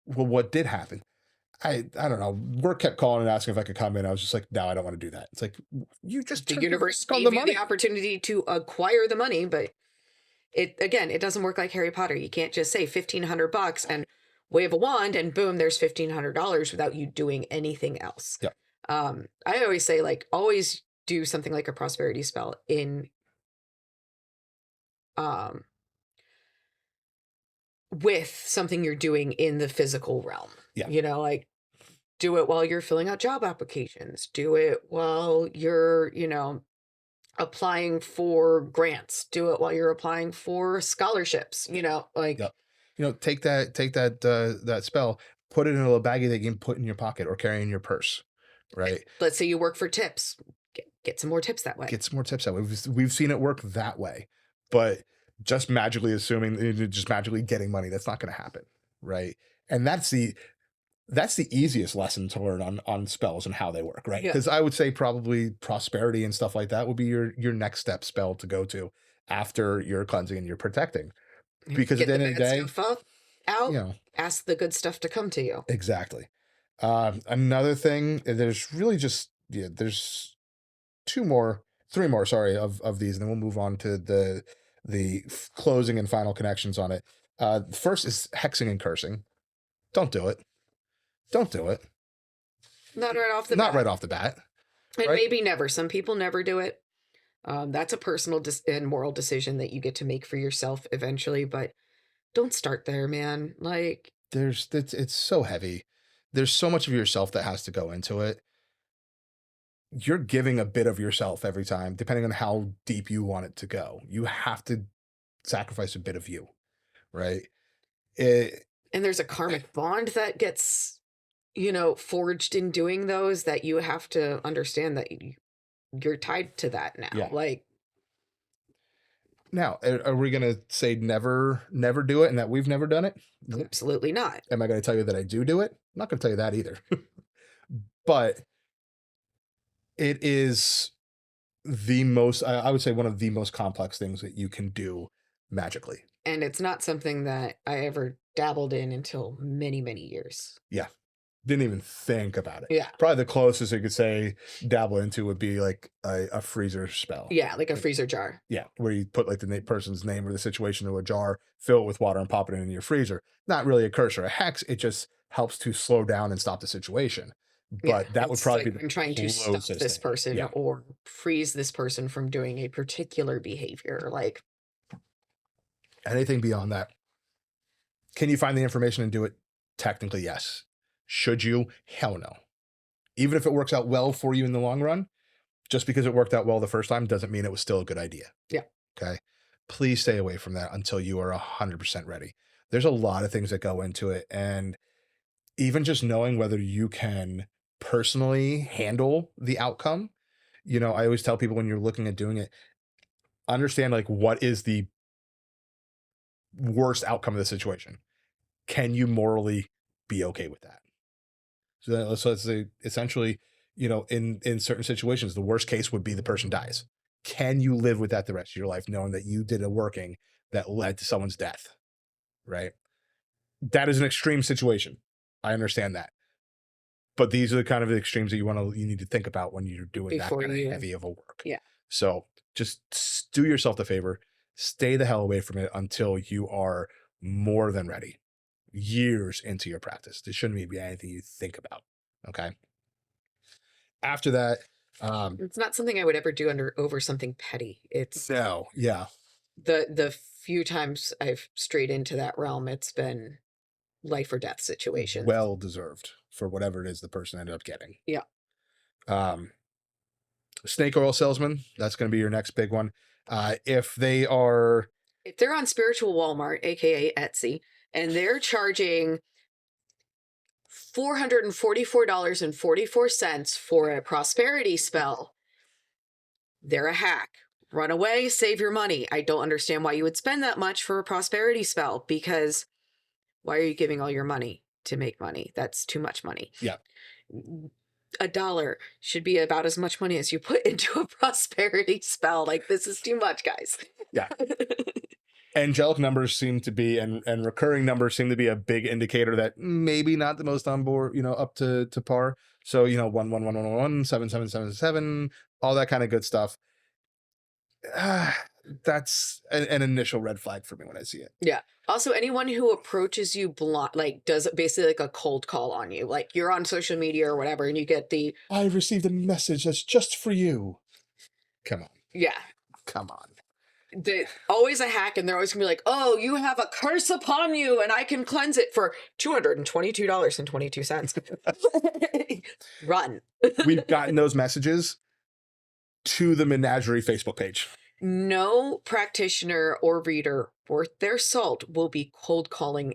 Speaker 2: well, what did happen? I don't know. Work kept calling and asking if I could come in. I was just like, no, I don't want to do that. It's like, you just
Speaker 3: the universe gave you the opportunity to acquire the money, but it doesn't work like Harry Potter. You can't just say $1,500 and wave a wand and boom, there's $1,500 without you doing anything else.
Speaker 2: Yeah.
Speaker 3: I always say, always do something like a prosperity spell in with something you're doing in the physical realm.
Speaker 2: Yeah.
Speaker 3: Do it while you're filling out job applications. Do it while you're, applying for grants. Do it while you're applying for scholarships.
Speaker 2: Take that spell, put it in a little baggie that you can put in your pocket or carry in your purse. Right.
Speaker 3: Let's say you work for tips. Get some more tips that way.
Speaker 2: We've seen it work that way, but just magically getting money, that's not going to happen. Right. And that's the easiest lesson to learn on spells and how they work. Right. Because I would say probably prosperity and stuff like that would be your next step spell to go to after your cleansing and your protecting. Because at the end of the day,
Speaker 3: ask the good stuff to come to you.
Speaker 2: Exactly. Another thing, there's really just, there's three more, of these, and then we'll move on to the closing and final connections on it. First is hexing and cursing. Don't do it. Not right off the bat.
Speaker 3: And maybe never. Some people never do it. That's a personal and moral decision that you get to make for yourself eventually, but don't start there, man. Like,
Speaker 2: It's so heavy. There's so much of yourself that has to go into it. You're giving a bit of yourself every time, depending on how deep you want it to go. You have to sacrifice a bit of you, right?
Speaker 3: and there's a karmic bond that gets, forged in doing those, that you have to understand that you're tied to that now.
Speaker 2: Yeah.
Speaker 3: Like,
Speaker 2: now, are we going to say never do it and that we've never done it?
Speaker 3: absolutely not.
Speaker 2: Am I going to tell you that I do it? I'm not going to tell you that either. But it is the most, I would say, one of the most complex things that you can do magically.
Speaker 3: And it's not something that I ever dabbled in until many, many years.
Speaker 2: Yeah. Didn't even think about it.
Speaker 3: Yeah.
Speaker 2: Probably the closest you could say dabble into would be like a freezer spell.
Speaker 3: Yeah, like a freezer jar.
Speaker 2: Yeah, where you put like the person's name or the situation into a jar, fill it with water, and pop it in your freezer. Not really a curse or a hex. It just helps to slow down and stop the situation. But that would probably be
Speaker 3: I'm trying to stop this person or freeze this person from doing a particular behavior. Like,
Speaker 2: anything beyond that. Can you find the information and do it? Technically, yes. Should you? Hell no. Even if it works out well for you in the long run, just because it worked out well the first time doesn't mean it was still a good idea.
Speaker 3: Yeah.
Speaker 2: Okay. Please stay away from that until you are 100% ready. There's a lot of things that go into it. And even just knowing whether you can personally handle the outcome, I always tell people when you're looking at doing it, understand like what is the worst outcome of the situation. Can you morally be okay with that? So let's say essentially, in certain situations, the worst case would be the person dies. Can you live with that the rest of your life, knowing that you did a working that led to someone's death, right? That is an extreme situation. I understand that. But these are the kind of extremes that you need to think about when you're doing that kind of heavy of a work.
Speaker 3: Yeah.
Speaker 2: So just do yourself the favor, stay the hell away from it until you are more than ready. Years into your practice. This shouldn't even be anything you think about. Okay. After that,
Speaker 3: it's not something I would ever do over something petty. It's
Speaker 2: no, yeah.
Speaker 3: The few times I've strayed into that realm, it's been life or death situations.
Speaker 2: Well deserved for whatever it is the person ended up getting.
Speaker 3: Yeah.
Speaker 2: Snake oil salesman, that's going to be your next big one. If they're
Speaker 3: on Spiritual Walmart, aka Etsy, and they're charging $444.44 for a prosperity spell, they're a hack. Run away, save your money. I don't understand why you would spend that much for a prosperity spell, because why are you giving all your money to make money? That's too much money.
Speaker 2: Yeah.
Speaker 3: $1 should be about as much money as you put into a prosperity spell. Like, this is too much, guys.
Speaker 2: Yeah. Angelic numbers seem to be, and recurring numbers seem to be a big indicator that maybe not the most on board, up to par. So, 11111, 7777, all that kind of good stuff. That's an initial red flag for me when I see it.
Speaker 3: Yeah. Also, anyone who approaches you does basically like a cold call on you, like you're on social media or whatever, and you get
Speaker 2: I received a message that's just for you. Come on.
Speaker 3: Yeah.
Speaker 2: Come on.
Speaker 3: Always a hack, and they're always gonna be like, oh, you have a curse upon you and I can cleanse it for $222.22. Run.
Speaker 2: We've gotten those messages to the Menagerie Facebook page.
Speaker 3: No practitioner or reader worth their salt will be cold calling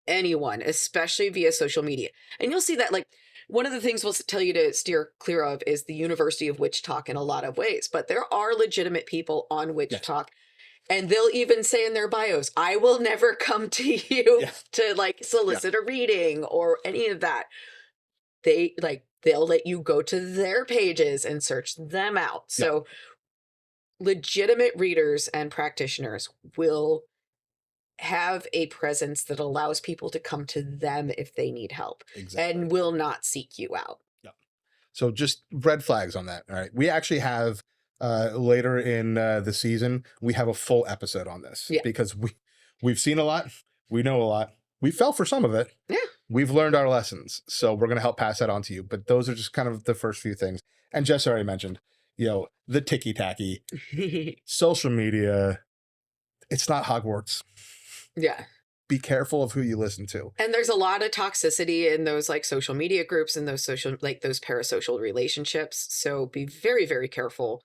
Speaker 3: anyone, especially via social media. And you'll see that, like, one of the things we'll tell you to steer clear of is the University of Witch Talk in a lot of ways. But there are legitimate people on Witch Talk. And they'll even say in their bios, I will never come to you to solicit a reading or any of that. They'll let you go to their pages and search them out. So legitimate readers and practitioners will have a presence that allows people to come to them if they need help.
Speaker 2: Exactly.
Speaker 3: And will not seek you out.
Speaker 2: Yeah. So just red flags on that. All right. We actually have later in the season, we have a full episode on this because we've seen a lot. We know a lot. We fell for some of it.
Speaker 3: Yeah.
Speaker 2: We've learned our lessons. So we're going to help pass that on to you. But those are just kind of the first few things. And Jess already mentioned, the ticky-tacky, social media, it's not Hogwarts.
Speaker 3: Yeah.
Speaker 2: Be careful of who you listen to.
Speaker 3: And there's a lot of toxicity in those like social media groups and those social, like those parasocial relationships. So be very, very careful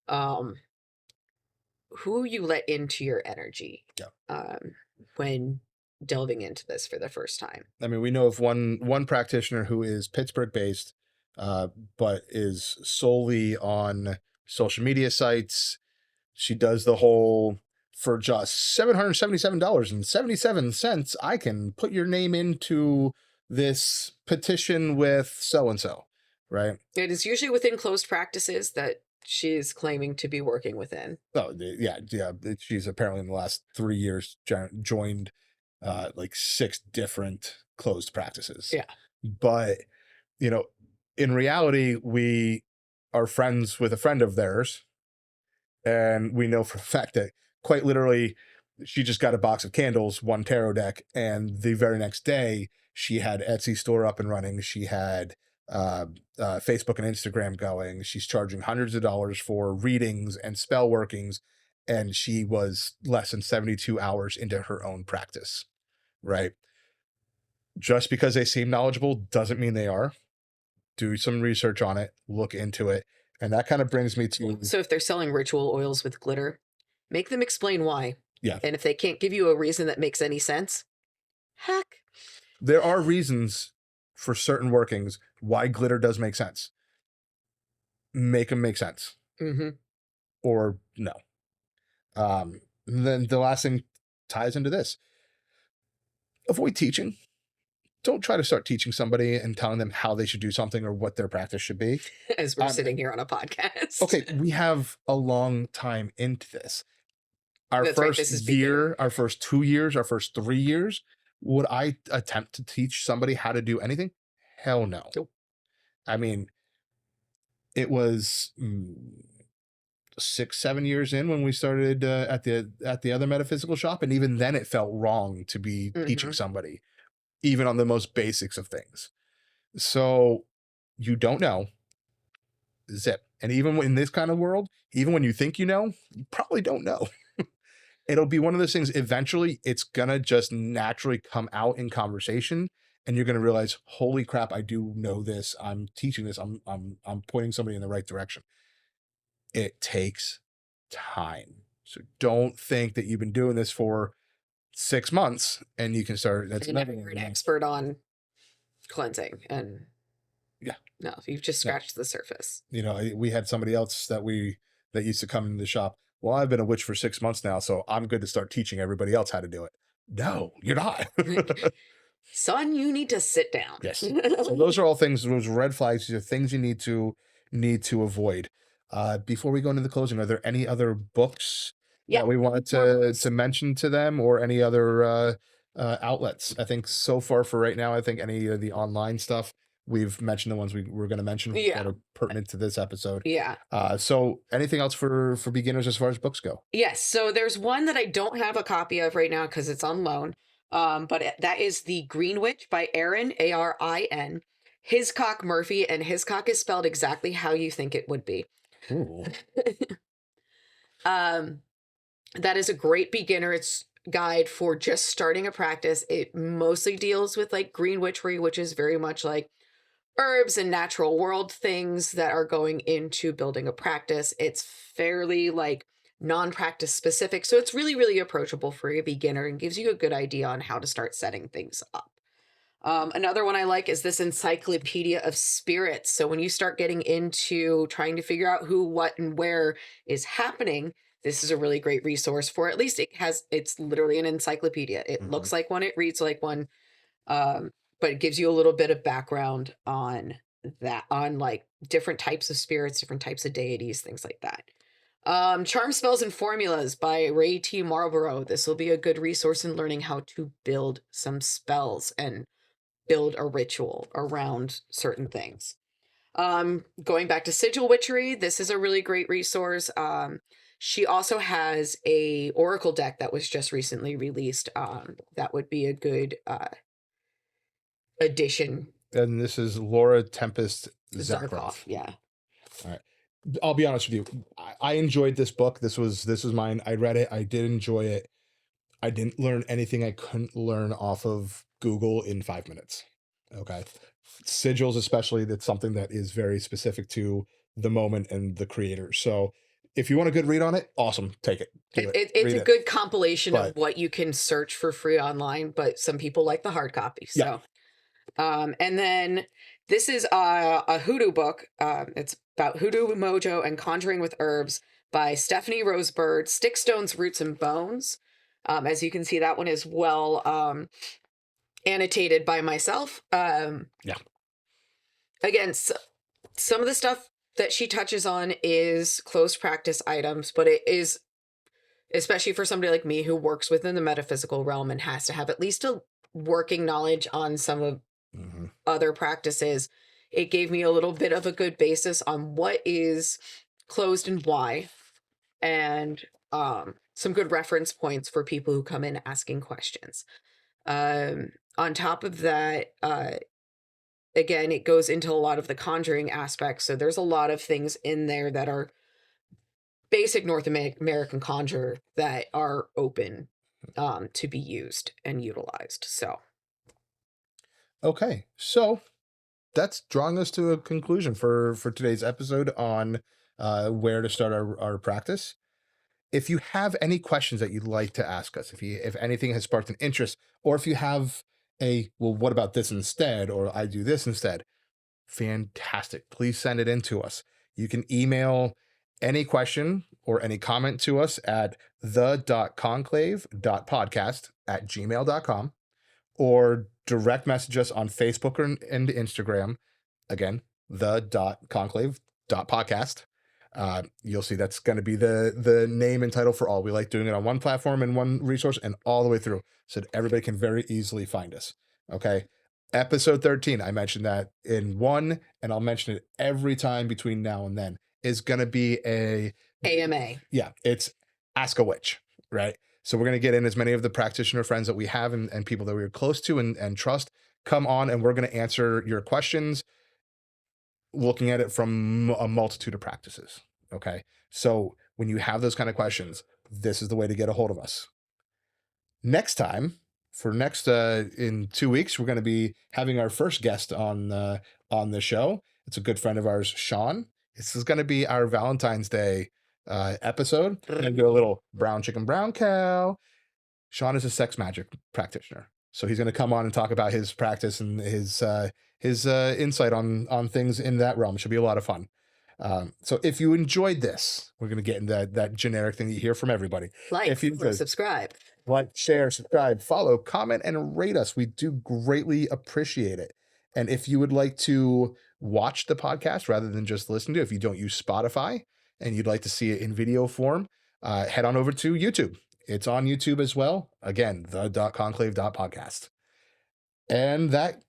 Speaker 3: who you let into your energy when delving into this for the first time.
Speaker 2: I mean, we know of one practitioner who is Pittsburgh based, but is solely on social media sites. She does the whole, for just $777.77, I can put your name into this petition with so-and-so, right?
Speaker 3: It is usually within closed practices that she's claiming to be working within.
Speaker 2: Oh, yeah. She's apparently in the last 3 years joined like 6 different closed practices.
Speaker 3: Yeah.
Speaker 2: But, in reality, we are friends with a friend of theirs. And we know for a fact that quite literally she just got a box of candles, 1 tarot deck, and the very next day she had Etsy store up and running. She had Facebook and Instagram going. She's charging hundreds of dollars for readings and spell workings, and she was less than 72 hours into her own practice, right? Just because they seem knowledgeable doesn't mean they are. Do some research on it, look into it. And that kind of brings me to...
Speaker 3: So if they're selling ritual oils with glitter, make them explain why.
Speaker 2: Yeah.
Speaker 3: And if they can't give you a reason that makes any sense, heck.
Speaker 2: There are reasons for certain workings why glitter does make sense. Make them make sense.
Speaker 3: Mm-hmm.
Speaker 2: Or no. Then the last thing ties into this. Avoid teaching. Don't try to start teaching somebody and telling them how they should do something or what their practice should be.
Speaker 3: As we're sitting here on a podcast.
Speaker 2: Okay, we have a long time into this. Our first year, our first 2 years, our first 3 years, would I attempt to teach somebody how to do anything? Hell no.
Speaker 3: Nope.
Speaker 2: I mean, it was 6-7 years in when we started at the other metaphysical shop, and even then it felt wrong to be teaching somebody, even on the most basics of things. So you don't know. Zip. And even in this kind of world, even when you think you know, you probably don't know. It'll be one of those things. Eventually, it's gonna just naturally come out in conversation, and you're gonna realize, holy crap, I do know this. I'm teaching this. I'm pointing somebody in the right direction. It takes time. So don't think that you've been doing this for 6 months and you can start. That's
Speaker 3: never you're an expert on cleansing, and no, you've just scratched the surface.
Speaker 2: We had somebody else that used to come into the shop. Well, I've been a witch for 6 months now, so I'm good to start teaching everybody else how to do it. No, you're not.
Speaker 3: Son, you need to sit down.
Speaker 2: Yes. So those are all things, those red flags, these are things you need to avoid. Before we go into the closing, are there any other books that we wanted to mention to them, or any other outlets? I think so far for right now, I think any of the online stuff, we've mentioned the ones we were going to mention that are pertinent to this episode.
Speaker 3: Yeah.
Speaker 2: So anything else for beginners as far as books go?
Speaker 3: Yes. So there's one that I don't have a copy of right now because it's on loan. But that is The Green Witch by Aaron, Arin, Hiscock Murphy, and Hiscock is spelled exactly how you think it would be.
Speaker 2: Ooh.
Speaker 3: That is a great beginner's guide for just starting a practice. It mostly deals with like green witchery, which is very much like herbs and natural world things that are going into building a practice. It's fairly like non-practice specific. So it's really, really approachable for a beginner and gives you a good idea on how to start setting things up. Another one I like is this Encyclopedia of Spirits. So when you start getting into trying to figure out who, what, and where is happening, this is a really great resource for, at least it's literally an encyclopedia. It looks like one, it reads like one, but it gives you a little bit of background on that, on like different types of spirits, different types of deities, things like that. Charm Spells and Formulas by Ray T. Marlborough. This will be a good resource in learning how to build some spells and build a ritual around certain things. Going back to Sigil Witchery, this is a really great resource. She also has a oracle deck that was just recently released. That would be a good addition.
Speaker 2: And this is Laura Tempest Zakroff.
Speaker 3: Yeah.
Speaker 2: All right. I'll be honest with you. I enjoyed this book. This was mine. I read it. I did enjoy it. I didn't learn anything I couldn't learn off of Google in 5 minutes. Okay. Sigils, especially, that's something that is very specific to the moment and the creator. So if you want a good read on it, awesome. Take it. Do it.
Speaker 3: It's
Speaker 2: Read
Speaker 3: a
Speaker 2: it.
Speaker 3: good compilation
Speaker 2: But-
Speaker 3: of what you can search for free online, but some people like the hard copy. So, and then this is a hoodoo book. It's about hoodoo, mojo, and conjuring with herbs by Stephanie Rosebird, Stickstones, Roots, and Bones. As you can see, that one is well annotated by myself. Again, some of the stuff that she touches on is closed practice items, but it is, especially for somebody like me who works within the metaphysical realm and has to have at least a working knowledge on some of other practices, it gave me a little bit of a good basis on what is closed and why, and some good reference points for people who come in asking questions. On top of that, again, it goes into a lot of the conjuring aspects. So there's a lot of things in there that are basic North American conjure that are open to be used and utilized. So,
Speaker 2: okay. So that's drawing us to a conclusion for today's episode on where to start our practice. If you have any questions that you'd like to ask us, if anything has sparked an interest, or if you have well, what about this instead, or I do this instead, fantastic. Please send it in to us. You can email any question or any comment to us at the.Conclave.Podcast@gmail.com, or direct message us on Facebook and Instagram. Again, the.Conclave.Podcast. You'll see that's going to be the name and title for all. We like doing it on one platform and one resource and all the way through, so that everybody can very easily find us. Okay. Episode 13, I mentioned that in one, and I'll mention it every time between now and then, is going to be a
Speaker 3: AMA.
Speaker 2: Yeah, it's Ask a Witch, right? So we're going to get in as many of the practitioner friends that we have and people that we're close to and trust come on, and we're going to answer your questions looking at it from a multitude of practices. Okay. So when you have those kind of questions, this is the way to get a hold of us. Next time, in 2 weeks, we're going to be having our first guest on the show. It's a good friend of ours, Sean. This is going to be our Valentine's Day episode. We're going to do a little brown chicken, brown cow. Sean is a sex magic practitioner, so he's going to come on and talk about his practice and his insight on things in that realm. It should be a lot of fun. So if you enjoyed this, we're going to get into that generic thing that you hear from everybody.
Speaker 3: Like, subscribe.
Speaker 2: Like, share, subscribe, follow, comment, and rate us. We do greatly appreciate it. And if you would like to watch the podcast rather than just listen to it, if you don't use Spotify and you'd like to see it in video form, head on over to YouTube. It's on YouTube as well. Again, the.Conclave.Podcast. And that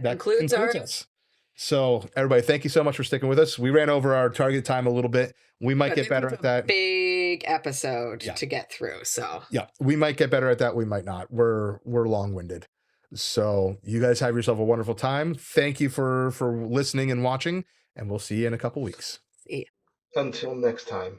Speaker 2: concludes us. So everybody, thank you so much for sticking with us. We ran over our target time a little bit. We might get better at that.
Speaker 3: Big episode to get through. So
Speaker 2: yeah, we might get better at that. We might not. We're long-winded. So you guys have yourself a wonderful time. Thank you for listening and watching, and we'll see you in a couple weeks.
Speaker 3: See ya.
Speaker 1: Until next time.